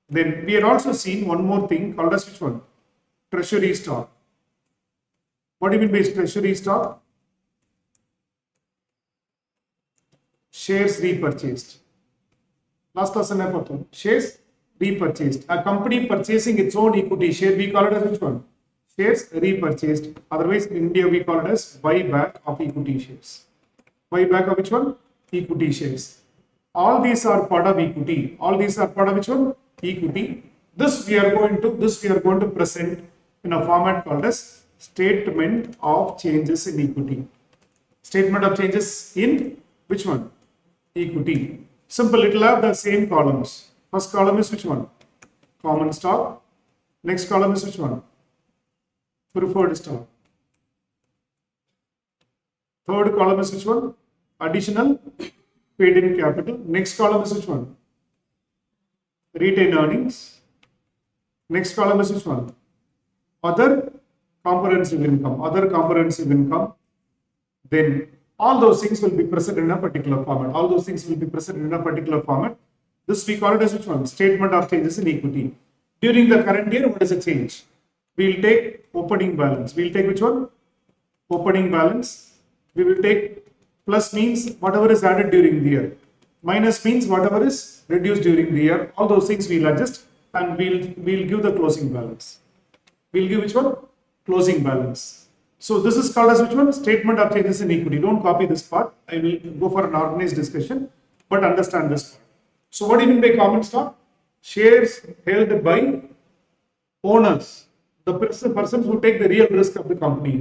Then we had also seen one more thing called as which one? Treasury stock. What do you mean by treasury stock? Shares repurchased. Last class I put shares repurchased. A company purchasing its own equity share, we call it as which one? Shares repurchased. Otherwise, in India, we call it as buyback of equity shares. Buyback of which one? Equity shares. All these are part of equity. All these are part of which one? Equity. This we are going to present in a format called as statement of changes in equity. Statement of changes in which one? Equity. Simple. It will have the same columns. First column is which one? Common stock. Next column is which one? Preferred stock. Third column is which one? Additional paid in capital. Next column is which one? Retained earnings. Next column is which one? Other comprehensive income. Other comprehensive income. Then all those things will be present in a particular format. All those things will be present in a particular format. This we call it as which one? Statement of changes in equity. During the current year, what is the change? We will take opening balance. We will take which one? Opening balance. We will take plus means whatever is added during the year. Minus means whatever is reduced during the year. All those things we will adjust and we'll give the closing balance. We'll give which one? Closing balance. So this is called as which one? Statement of changes in equity. Don't copy this part. I will go for an organized discussion, but understand this part. So what do you mean by common stock? Shares held by owners, the persons who take the real risk of the company,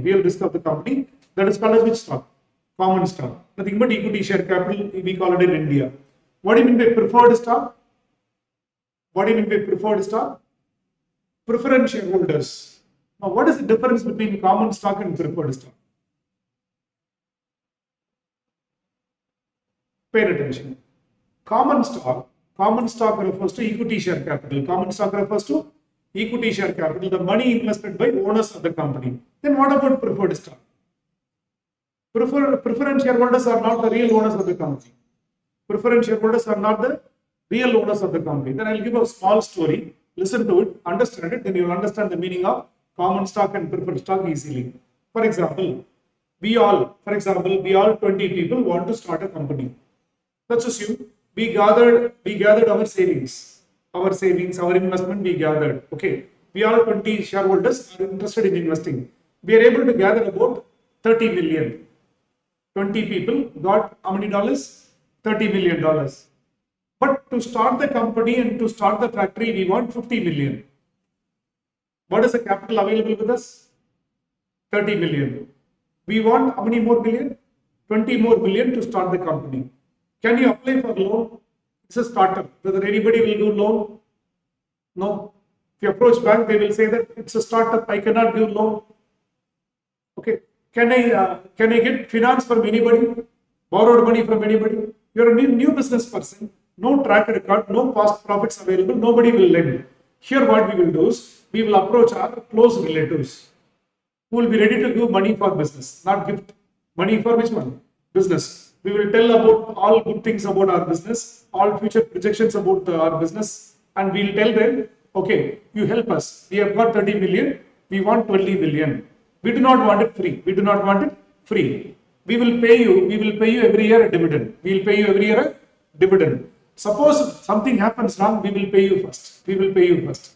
that is called as which stock? Common stock. Nothing but equity share capital, we call it in India. What do you mean by preferred stock? What do you mean by preferred stock? Preference shareholders. Now what is the difference between common stock and preferred stock? Pay attention. Common stock refers to equity share capital. Common stock refers to equity share capital, the money invested by owners of the company. Then what about preferred stock? Preference shareholders are not the real owners of the company. Preference shareholders are not the real owners of the company. Then I'll give a small story. Listen to it, understand it, then you will understand the meaning of common stock and preferred stock easily. For example, we all 20 people want to start a company. Let's assume we gathered our savings, our investment we gathered. Okay, we all 20 shareholders are interested in investing. We are able to gather about 30 million. 20 people got how many dollars? $30 million. But to start the company and to start the factory, we want 50 million. What is the capital available with us? 30 million. We want how many more million? 20 more million to start the company. Can you apply for loan? It's a startup. Whether anybody will do loan? No. If you approach bank, they will say that it's a startup. I cannot give loan. Okay. Can I get finance from anybody? Borrowed money from anybody? You're a new business person. No track record, no past profits available. Nobody will lend. Here, what we will do is we will approach our close relatives who will be ready to give money for business, not gift. Money for which one? Business. We will tell about all good things about our business, all future projections about our business, and we'll tell them, okay, you help us. We have got 30 million. We want 20 million. We do not want it free. We do not want it free. We will pay you. We will pay you every year a dividend. We will pay you every year a dividend. Suppose something happens wrong, we will pay you first. We will pay you first.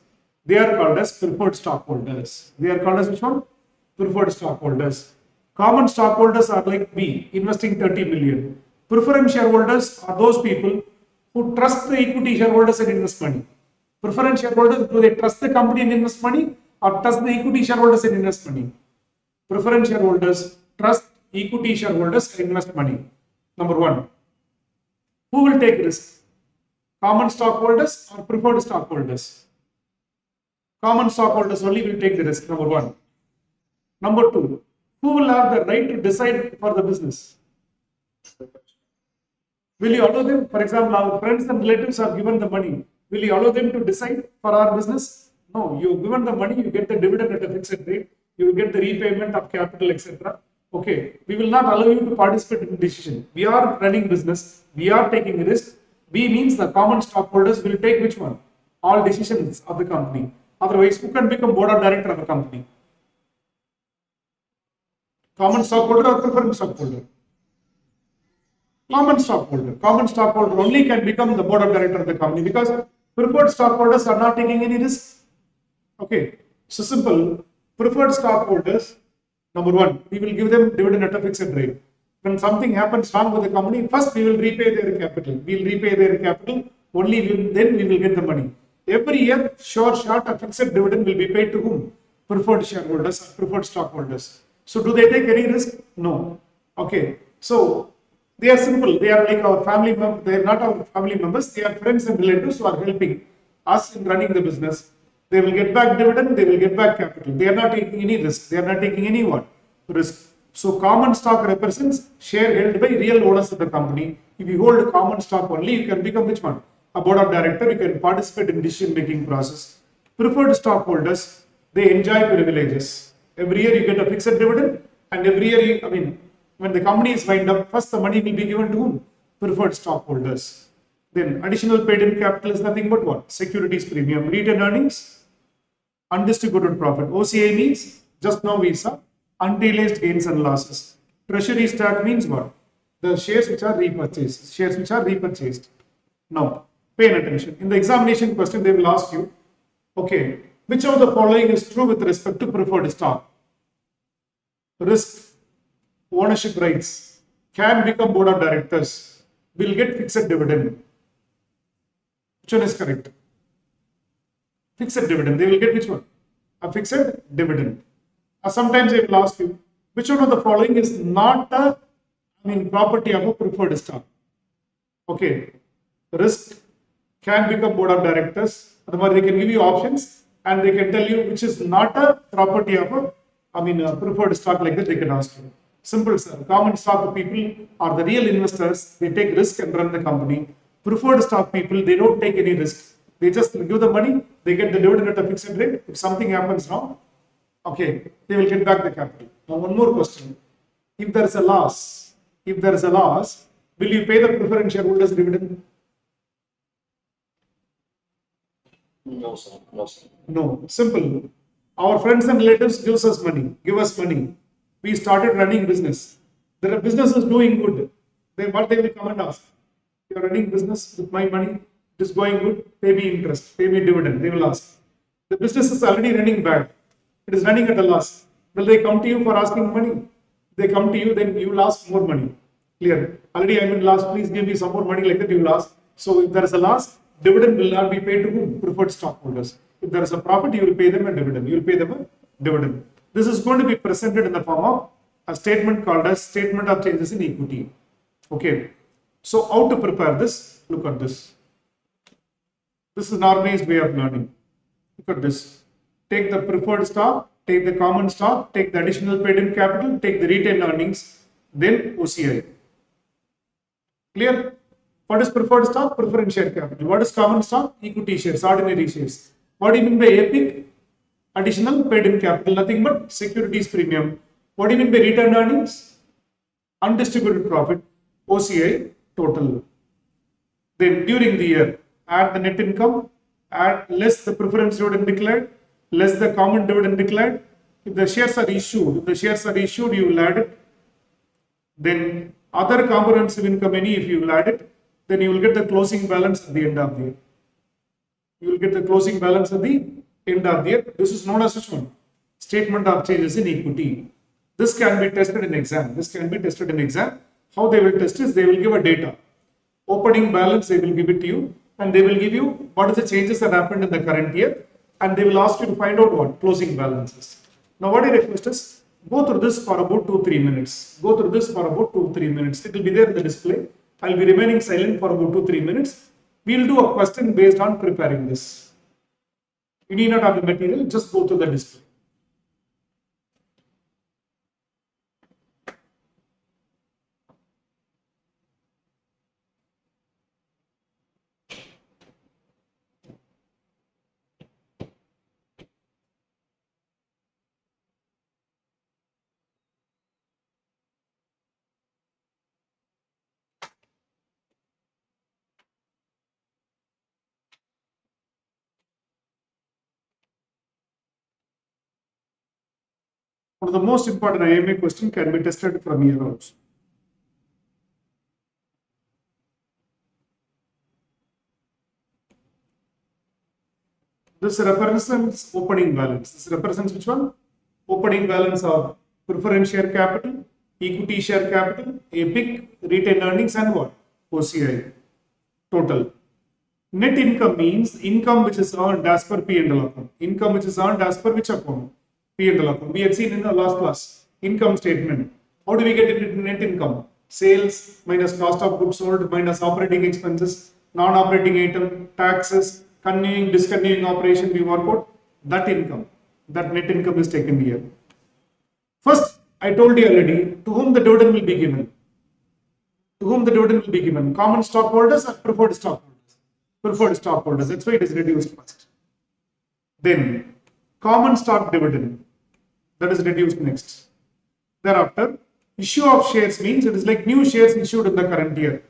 They are called as preferred stockholders. They are called as which one? Preferred stockholders. Common stockholders are like me, investing 30 million. Preference shareholders are those people who trust the equity shareholders and invest money. Preference shareholders, do they trust the company and invest money, or trust the equity shareholders and invest money? Preference shareholders trust equity shareholders and invest money. Number one. Who will take risk? Common stockholders or preferred stockholders? Common stockholders only will take the risk, number one. Number two, who will have the right to decide for the business? Will you allow them? For example, our friends and relatives have given the money. Will you allow them to decide for our business? No, you've given the money, you get the dividend at a fixed rate, you will get the repayment of capital, etc. Okay, we will not allow you to participate in decision. We are running business, we are taking risk. We means the common stockholders will take which one? All decisions of the company. Otherwise, who can become board of director of a company? Common stockholder or preferred stockholder? Common stockholder. Common stockholder only can become the board of director of the company because preferred stockholders are not taking any risk. Okay, so simple. Preferred stockholders, number one, we will give them dividend at a fixed rate. When something happens wrong with the company, first we will repay their capital. We will repay their capital, then we will get the money. Every year, short a fixed dividend will be paid to whom? Preferred shareholders or preferred stockholders. So do they take any risk? No. Okay. So they are simple. They are like our family members. They are not our family members. They are friends and relatives who are helping us in running the business. They will get back dividend. They will get back capital. They are not taking any risk. They are not taking any what? Risk. So common stock represents share held by real owners of the company. If you hold common stock only, you can become which one? A board of director. You can participate in decision making process. Preferred stockholders, they enjoy privileges. Every year you get a fixed dividend, and every year when the company is wind up, first the money will be given to whom? Preferred stockholders. Then additional paid-in capital is nothing but what? Securities premium. Retained earnings, undistributed profit. OCI means just now we saw unrealized gains and losses. Treasury stock means what? The shares which are repurchased. Shares which are repurchased. Now, pay attention. In the examination question, they will ask you, okay, which of the following is true with respect to preferred stock? Risk, ownership rights, can become board of directors, will get fixed dividend. Which one is correct? Fixed dividend. They will get which one? A fixed dividend. Sometimes they will ask you, which one of the following is not a property of a preferred stock? Okay. Risk, can become board of directors. Otherwise, they can give you options and they can tell you which is not a property of a preferred stock, like that they can ask you. Simple, sir. Common stock people are the real investors. They take risk and run the company. Preferred stock people, they don't take any risk. They just give the money, they get the dividend at a fixed rate. If something happens wrong, okay, they will get back the capital. Now, one more question. If there is a loss, will you pay the preferred shareholders dividend? No, sir. No, sir. No. Simple. Our friends and relatives give us money. We started running business. The business is doing good. Then what they will come and ask? you're running business with my money, it is going good, pay me interest, pay me dividend, they will ask. The business is already running bad, it is running at a loss. Will they come to you for asking money? They come to you, then you will ask more money. Clear? Already I'm in loss, please give me some more money, like that you will ask. So if there is a loss, dividend will not be paid to whom? Preferred stockholders. If there is a profit, you will pay them a dividend. You will pay them a dividend. This is going to be presented in the form of a statement called as statement of changes in equity. Okay. So how to prepare this? Look at this. This is an organized way of learning. Look at this. Take the preferred stock, take the common stock, take the additional paid in capital, take the retained earnings, then OCI. Clear? What is preferred stock? Preference share capital. What is common stock? Equity shares, ordinary shares. What do you mean by EPIC? Additional paid in capital, nothing but securities premium. What do you mean by retained earnings? Undistributed profit, OCI total. Then during the year, add the net income, add less the preference dividend declared, less the common dividend declared. If the shares are issued, you will add it. Then other comprehensive income, any if you will add it, then you will get the closing balance at the end of the year. You will get the closing balance at the end of the year. This is known as which one? Statement of changes in equity. This can be tested in exam. How they will test is they will give a data. Opening balance, they will give it to you, and they will give you what is the changes that happened in the current year, and they will ask you to find out what closing balances. Now, what I request is go through this for about 2-3 minutes. It will be there in the display. I will be remaining silent for about 2-3 minutes. We will do a question based on preparing this. You need not have the material, just go to the display. One of the most important IMA question can be tested from here also. This represents opening balance. This represents which one? Opening balance of preference share capital, equity share capital, EPIC, retained earnings, and what? OCI. Total. Net income means income which is earned as per P&L account. Income which is earned as per which account? P&L account. We had seen in the last class. Income statement. How do we get into net income? Sales minus cost of goods sold minus operating expenses, non-operating item, taxes, continuing, discontinuing operation, we work out that income. That net income is taken here. First, I told you already, to whom the dividend will be given. Common stockholders or preferred stockholders? Preferred stockholders. That's why it is reduced first. Then, common stock dividend. That is reduced next. Thereafter, issue of shares means it is like new shares issued in the current year.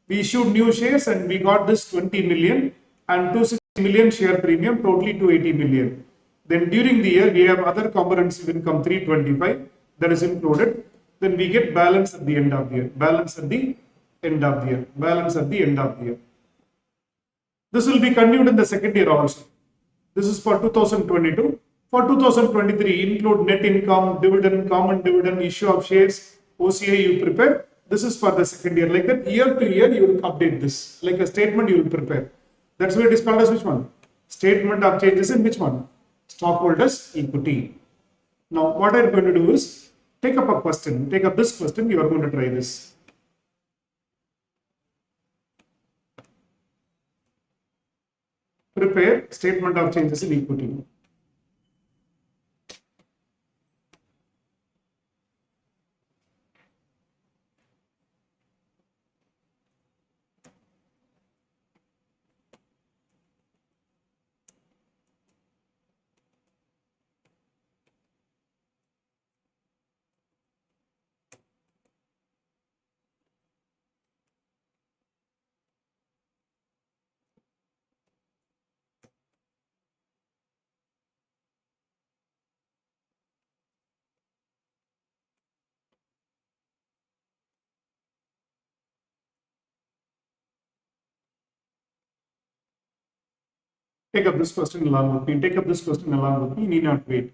We issued new shares and we got this 20 million and 260 million share premium, totally 280 million. Then during the year, we have other comprehensive income 325 that is included. Then we get balance at the end of the year. Balance at the end of the year. This will be continued in the second year also. This is for 2022. For 2023, include net income, dividend, common dividend, issue of shares, OCI you prepare. This is for the second year. Like that, year to year, you will update this. Like a statement you will prepare. That's why it is called as which one? Statement of changes in which one? Stockholders' equity. Now, what I'm going to do is take up this question. You are going to try this. Prepare statement of changes in equity. Take up this question along with me. Take up this question along with me. Need not wait.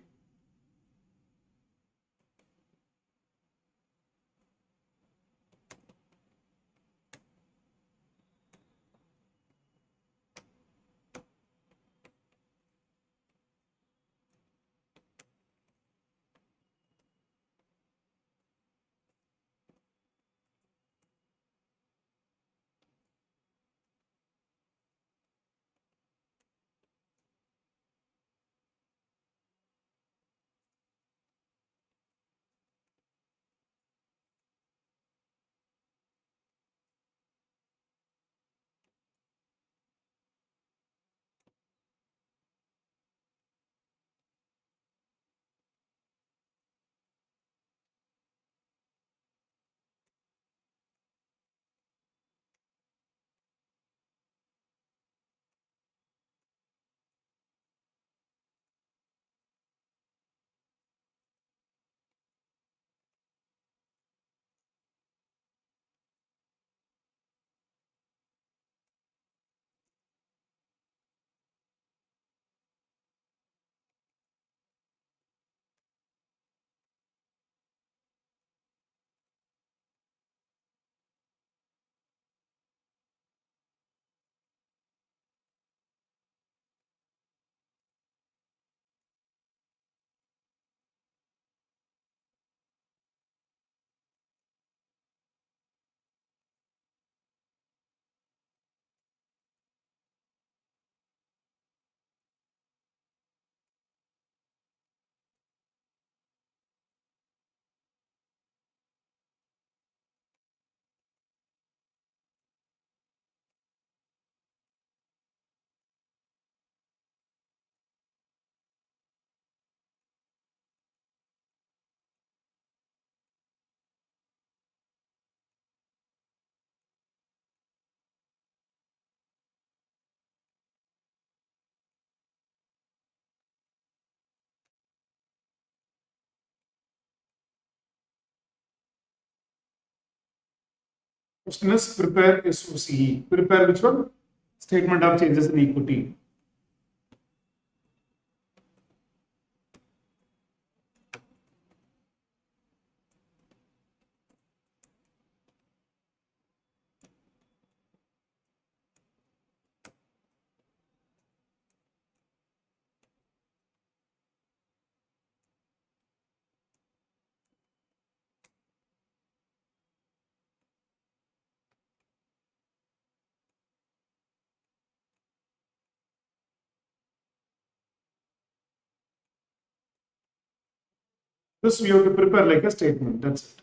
Question is prepare SOCE. Prepare which one? Statement of changes in equity. This we have to prepare like a statement. That's it.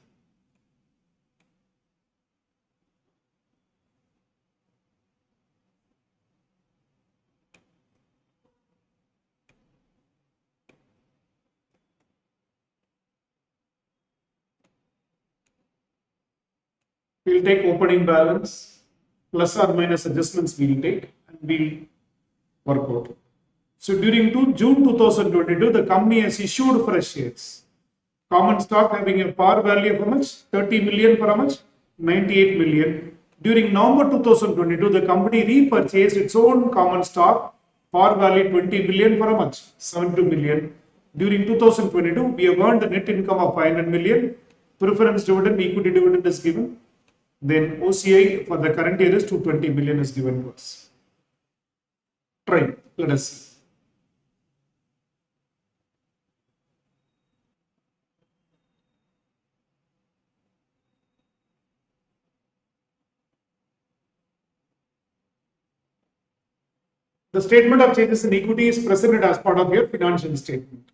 We'll take opening balance, plus or minus adjustments we'll take, and we'll work out. So during June 2022, the company has issued fresh shares. Common stock having a par value of how much? 30 million for how much? 98 million. During November 2022, the company repurchased its own common stock, par value 20 million for how much? 72 million. During 2022, we have earned a net income of 500 million. Preference dividend, equity dividend is given. Then OCI for the current year is 220 million is given to us. Try. Let us see. The statement of changes in equity is presented as part of your financial statement.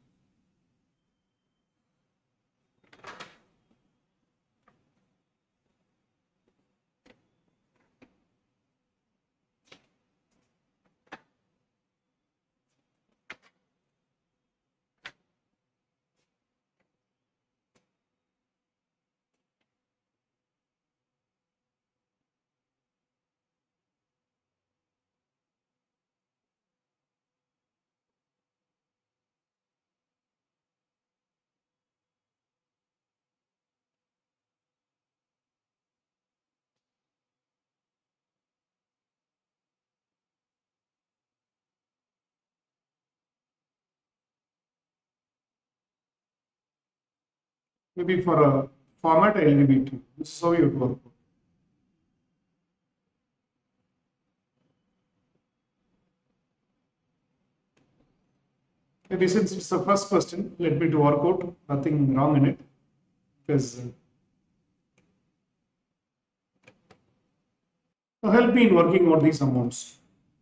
Maybe for a format, I'll give it to you. This is how you would work. Maybe since it's the first question, let me to work out. Nothing wrong in it. Because now help me in working out these amounts.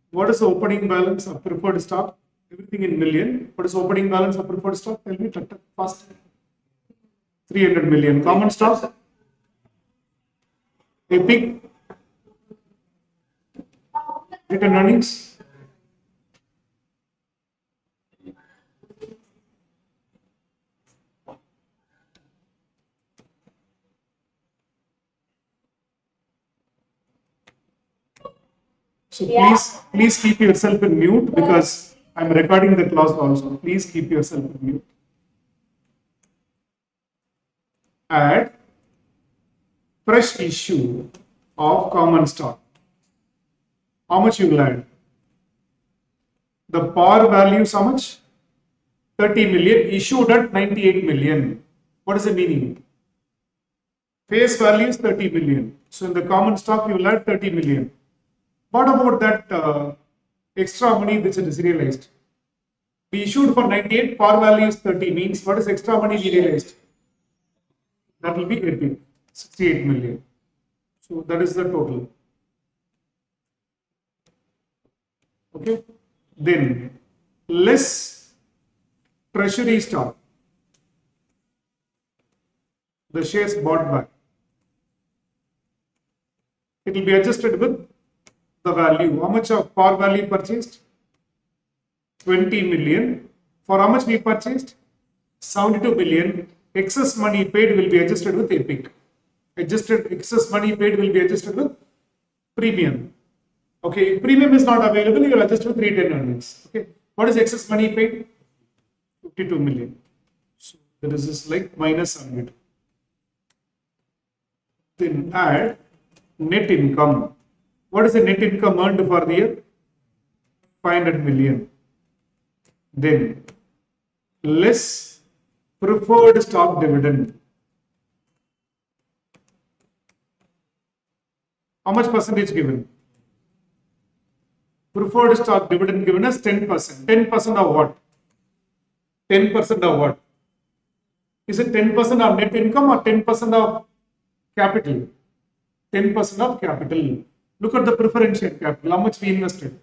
What is the opening balance of preferred stock? Everything in million. What is opening balance of preferred stock? Tell me fast. 300 million. Common stock? Epic. Return earnings? So please keep yourself in mute because I'm recording the class also. Please keep yourself in mute. Add fresh issue of common stock. How much you will add? The par value is how much? 30 million, issued at 98 million. What is the meaning? Face value is 30 million. So in the common stock, you will add 30 million. What about that extra money which is realized? We issued for 98, par value is 30, means what is extra money we realized? That will be epic, 68 million. So that is the total. Okay. Then less treasury stock, the shares bought back. It will be adjusted with the value. How much of par value purchased? 20 million. For how much we purchased? 72 million. Excess money paid will be adjusted with epic. Excess money paid will be adjusted with premium. Okay, if premium is not available, you will adjust with retained earnings. Okay, what is excess money paid? 52 million. So this is like minus 72. Then add net income. What is the net income earned for the year? 500 million. Then less preferred stock dividend. How much percentage given? Preferred stock dividend given as 10%. 10% of what? 10% of what? Is it 10% of net income or 10% of capital? 10% of capital. Look at the preferential capital. How much we invested?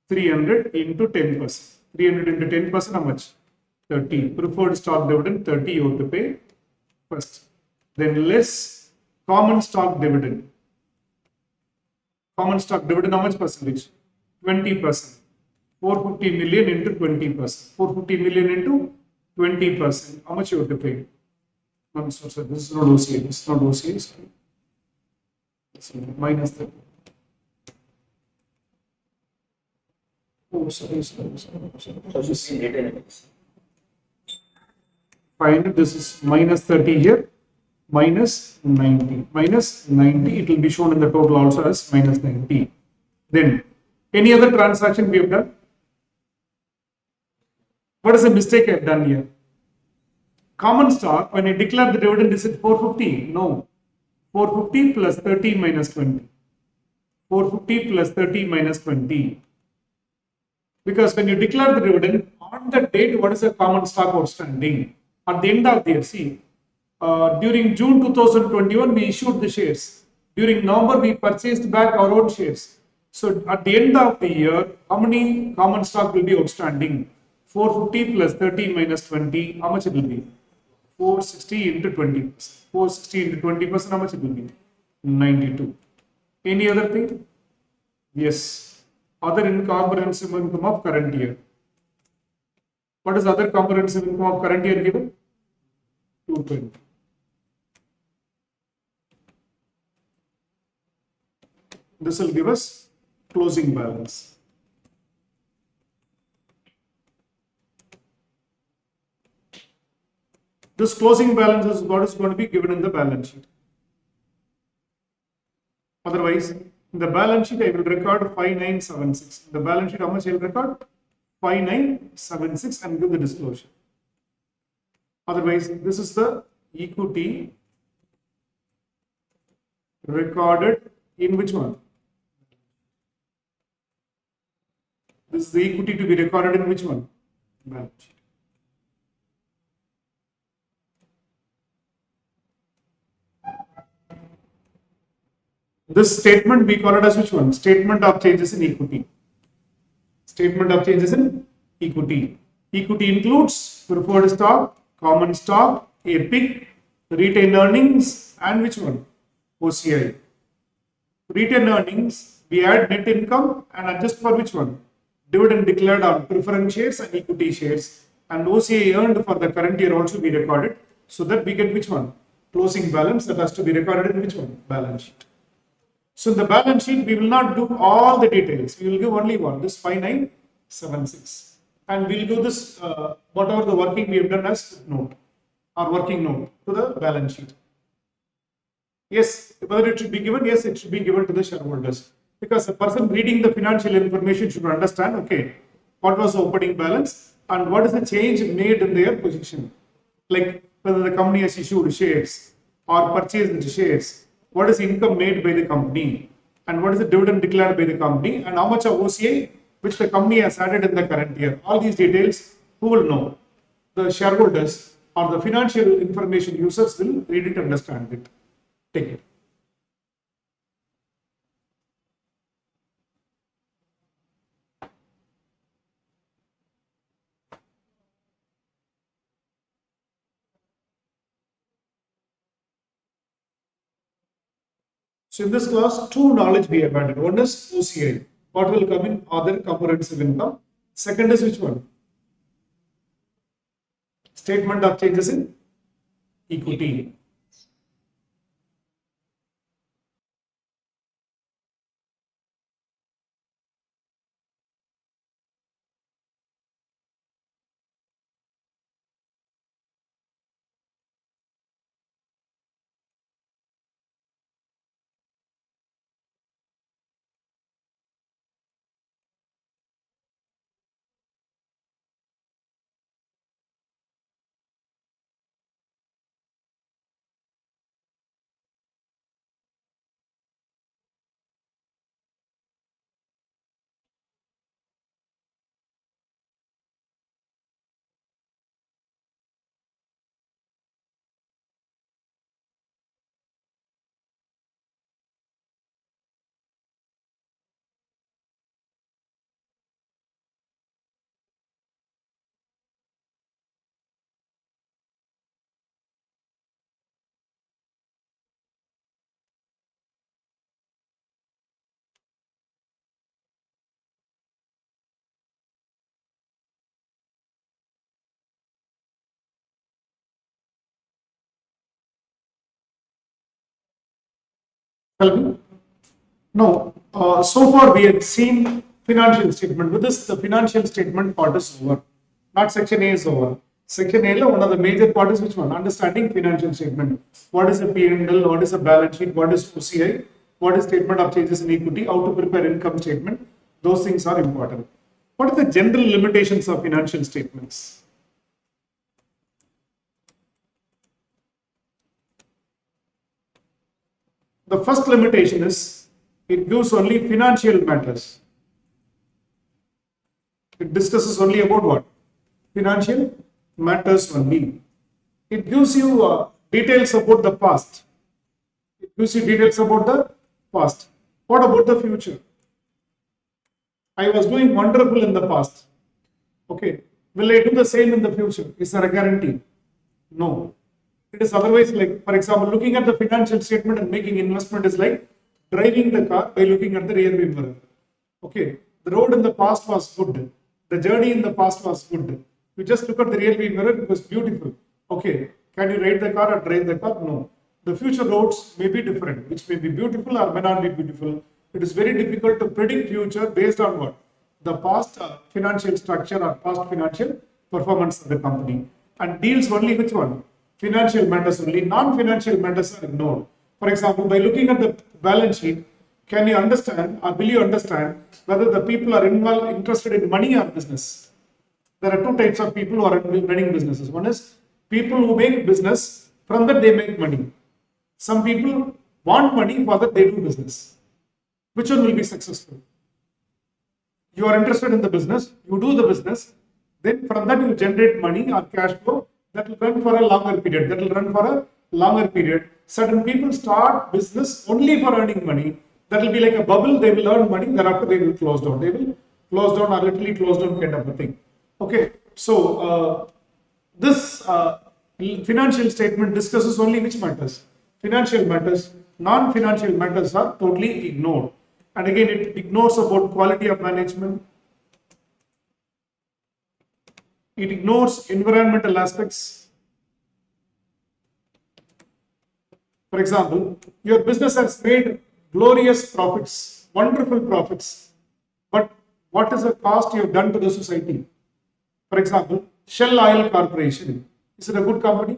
300 into 10%. 300 into 10%, how much? 30. Preferred stock dividend, 30 you have to pay first. Then less common stock dividend. Common stock dividend, how much percentage? 20%. 450 million into 20%. 450 million into 20%. How much you have to pay? No, sorry, this is not OCI. This is not OCI. Sorry. Minus 30. Oh, sorry. Find this is minus 30 here, minus 90. Minus 90, it will be shown in the total also as minus 90. Then, any other transaction we have done? What is the mistake I have done here? Common stock, when I declare the dividend, is it 450? No. 450 plus 30 minus 20. 450 plus 30 minus 20. Because when you declare the dividend, on the date, what is the common stock outstanding? At the end of the year, see, during June 2021, we issued the shares. During November, we purchased back our own shares. So at the end of the year, how many common stock will be outstanding? 450 plus 30 minus 20, how much it will be? 460 into 20%. 460 into 20%, how much it will be? 92. Any other thing? Yes. Other comprehensive income of current year. What is other comprehensive income of current year given? 220. This will give us closing balance. This closing balance is what is going to be given in the balance sheet. Otherwise, in the balance sheet, I will record 5976. In the balance sheet, how much I will record? 5976 and give the disclosure. Otherwise, this is the equity recorded in which one? This is the equity to be recorded in which one? Balance sheet. This statement we call it as which one? Statement of changes in equity. Statement of changes in equity. Equity includes preferred stock, common stock, a PIK, retained earnings, and which one? OCI. Retained earnings, we add net income and adjust for which one? Dividend declared on preference shares and equity shares, and OCI earned for the current year also be recorded, so that we get which one? Closing balance that has to be recorded in which one? Balance sheet. So in the balance sheet, we will not do all the details. We will give only one, this 5976. And we will do this, whatever the working we have done as note or working note to the balance sheet. Yes, whether it should be given, yes, it should be given to the shareholders. Because a person reading the financial information should understand, okay, what was the opening balance and what is the change made in their position. Like whether the company has issued shares or purchased shares, what is income made by the company, and what is the dividend declared by the company, and how much of OCI which the company has added in the current year. All these details, who will know? The shareholders or the financial information users will read it, understand it, take it. So in this class, two knowledge we have added. One is OCI, what will come in other comprehensive income. Second is which one? Statement of changes in equity. Tell me. No, so far we had seen financial statement. With this, the financial statement part is over. Not section A is over. Section A, one of the major part is which one? Understanding financial statement. What is a P&L? What is a balance sheet? What is OCI? What is statement of changes in equity? How to prepare income statement? Those things are important. What are the general limitations of financial statements? The first limitation is it gives only financial matters. It discusses only about what? Financial matters only. It gives you details about the past. It gives you details about the past. What about the future? I was doing wonderful in the past. Okay. Will I do the same in the future? Is there a guarantee? No. It is otherwise, like, for example, looking at the financial statement and making investment is like driving the car by looking at the rear view mirror. Okay, the road in the past was good. The journey in the past was good. You just look at the rear view mirror, it was beautiful. Okay, can you ride the car or drive the car? No. The future roads may be different, which may be beautiful or may not be beautiful. It is very difficult to predict future based on what? The past financial structure or past financial performance of the company. And deals only which one? Financial matters only. Non-financial matters are ignored. For example, by looking at the balance sheet, can you understand or will you understand whether the people are interested in money or business? There are two types of people who are running businesses. One is people who make business From that they make money. Some people want money, for that they do business. Which one will be successful? You are interested in the business, you do the business, then from that you generate money or cash flow that will run for a longer period. Certain people start business only for earning money. That will be like a bubble, they will earn money, thereafter they will close down. They will close down or literally close down kind of a thing. Okay, so this financial statement discusses only which matters? Financial matters. Non-financial matters are totally ignored. And again, it ignores about quality of management. It ignores environmental aspects. For example, your business has made glorious profits, wonderful profits, but what is the cost you have done to the society? For example, Shell Oil Corporation, is it a good company?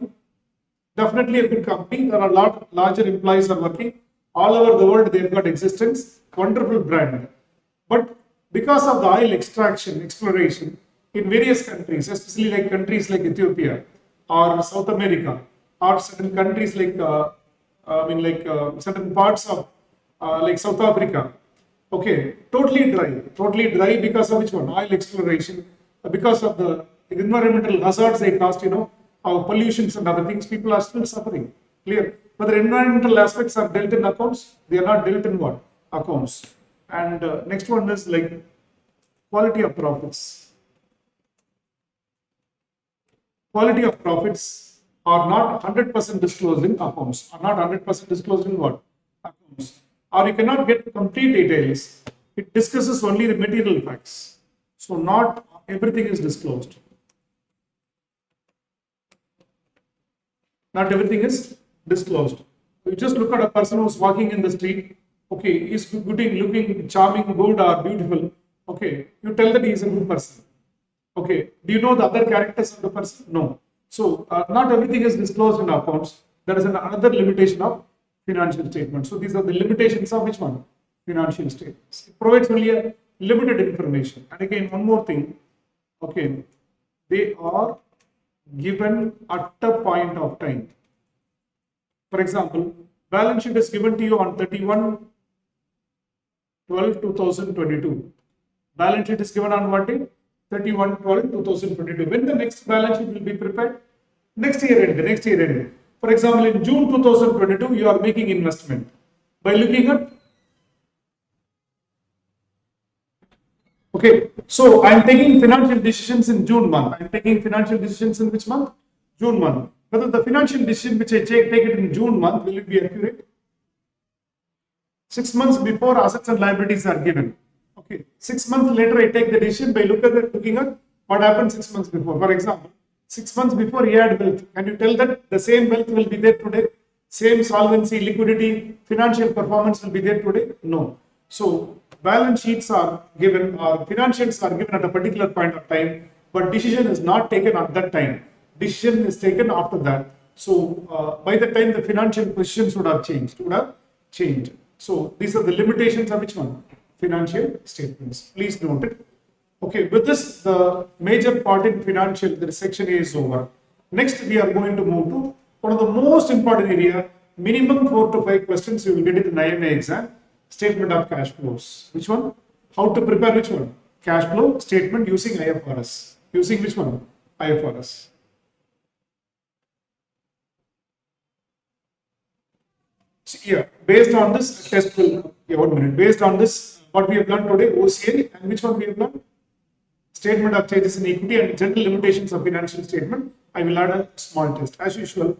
Definitely a good company. There are a lot larger employees are working all over the world. They've got existence, wonderful brand. But because of the oil extraction, exploration in various countries, especially like countries like Ethiopia or South America, or certain countries like certain parts of like South Africa, okay, totally dry because of which one? Oil exploration, because of the environmental hazards they caused, our pollutions and other things, people are still suffering. Clear? But the environmental aspects are dealt in accounts, they are not dealt in what? Accounts. And next one is like quality of profits. Quality of profits are not 100% disclosed in accounts, are not 100% disclosed in what? Accounts. Or you cannot get complete details. It discusses only the material facts. So not everything is disclosed. Not everything is disclosed. You just look at a person who's walking in the street, okay, he's looking charming, good or beautiful, okay, you tell that he is a good person. Okay, do you know the other characters of the person? No. So not everything is disclosed in accounts. That is another limitation of financial statements. So these are the limitations of which one? Financial statements. It provides only a limited information. And again, one more thing, okay, they are given at a point of time. For example, balance sheet is given to you on 31/12/2022. Balance sheet is given on what day? 31/12/2022. When the next balance sheet will be prepared? Next year end. For example, in June 2022, you are making investment by looking at. Okay, so I am taking financial decisions in June month. I am taking financial decisions in which month? June month. Whether the financial decision which I take it in June month, will it be accurate? 6 months before assets and liabilities are given. Okay, 6 months later I take the decision by looking at what happened 6 months before. For example, 6 months before he had wealth. Can you tell that the same wealth will be there today? Same solvency, liquidity, financial performance will be there today? No. So balance sheets are given or financials are given at a particular point of time, but decision is not taken at that time. Decision is taken after that. So by the time the financial positions would have changed. So these are the limitations of which one? Financial statements. Please note it. Okay, with this, the major part in financial, the section A is over. Next, we are going to move to one of the most important area, minimum 4 to 5 questions you will get in the IMA exam, statement of cash flows. Which one? How to prepare which one? Cash flow statement using IFRS. Using which one? IFRS. So here, based on this test will, based on this, what we have learned today, OCI, and which one we have learned? Statement of changes in equity and general limitations of financial statement. I will add a small test. As usual,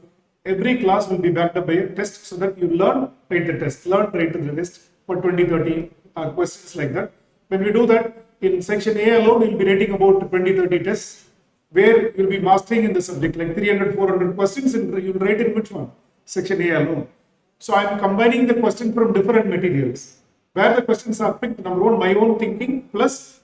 every class will be backed up by a test so that you learn, write the test, write the test for 20-30 questions like that. When we do that, in section A alone, we will be rating about 20-30 tests where you will be mastering in the subject like 300-400 questions and you will write in which one? Section A alone. So I am combining the question from different materials where the questions are picked, number one, my own thinking plus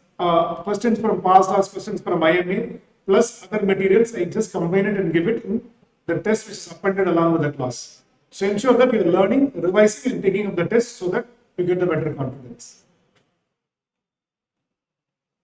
questions from past as questions from IMA plus other materials. I just combine it and give it in the test which is appended along with the class. So ensure that you are learning, revising and taking up the test so that you get the better confidence.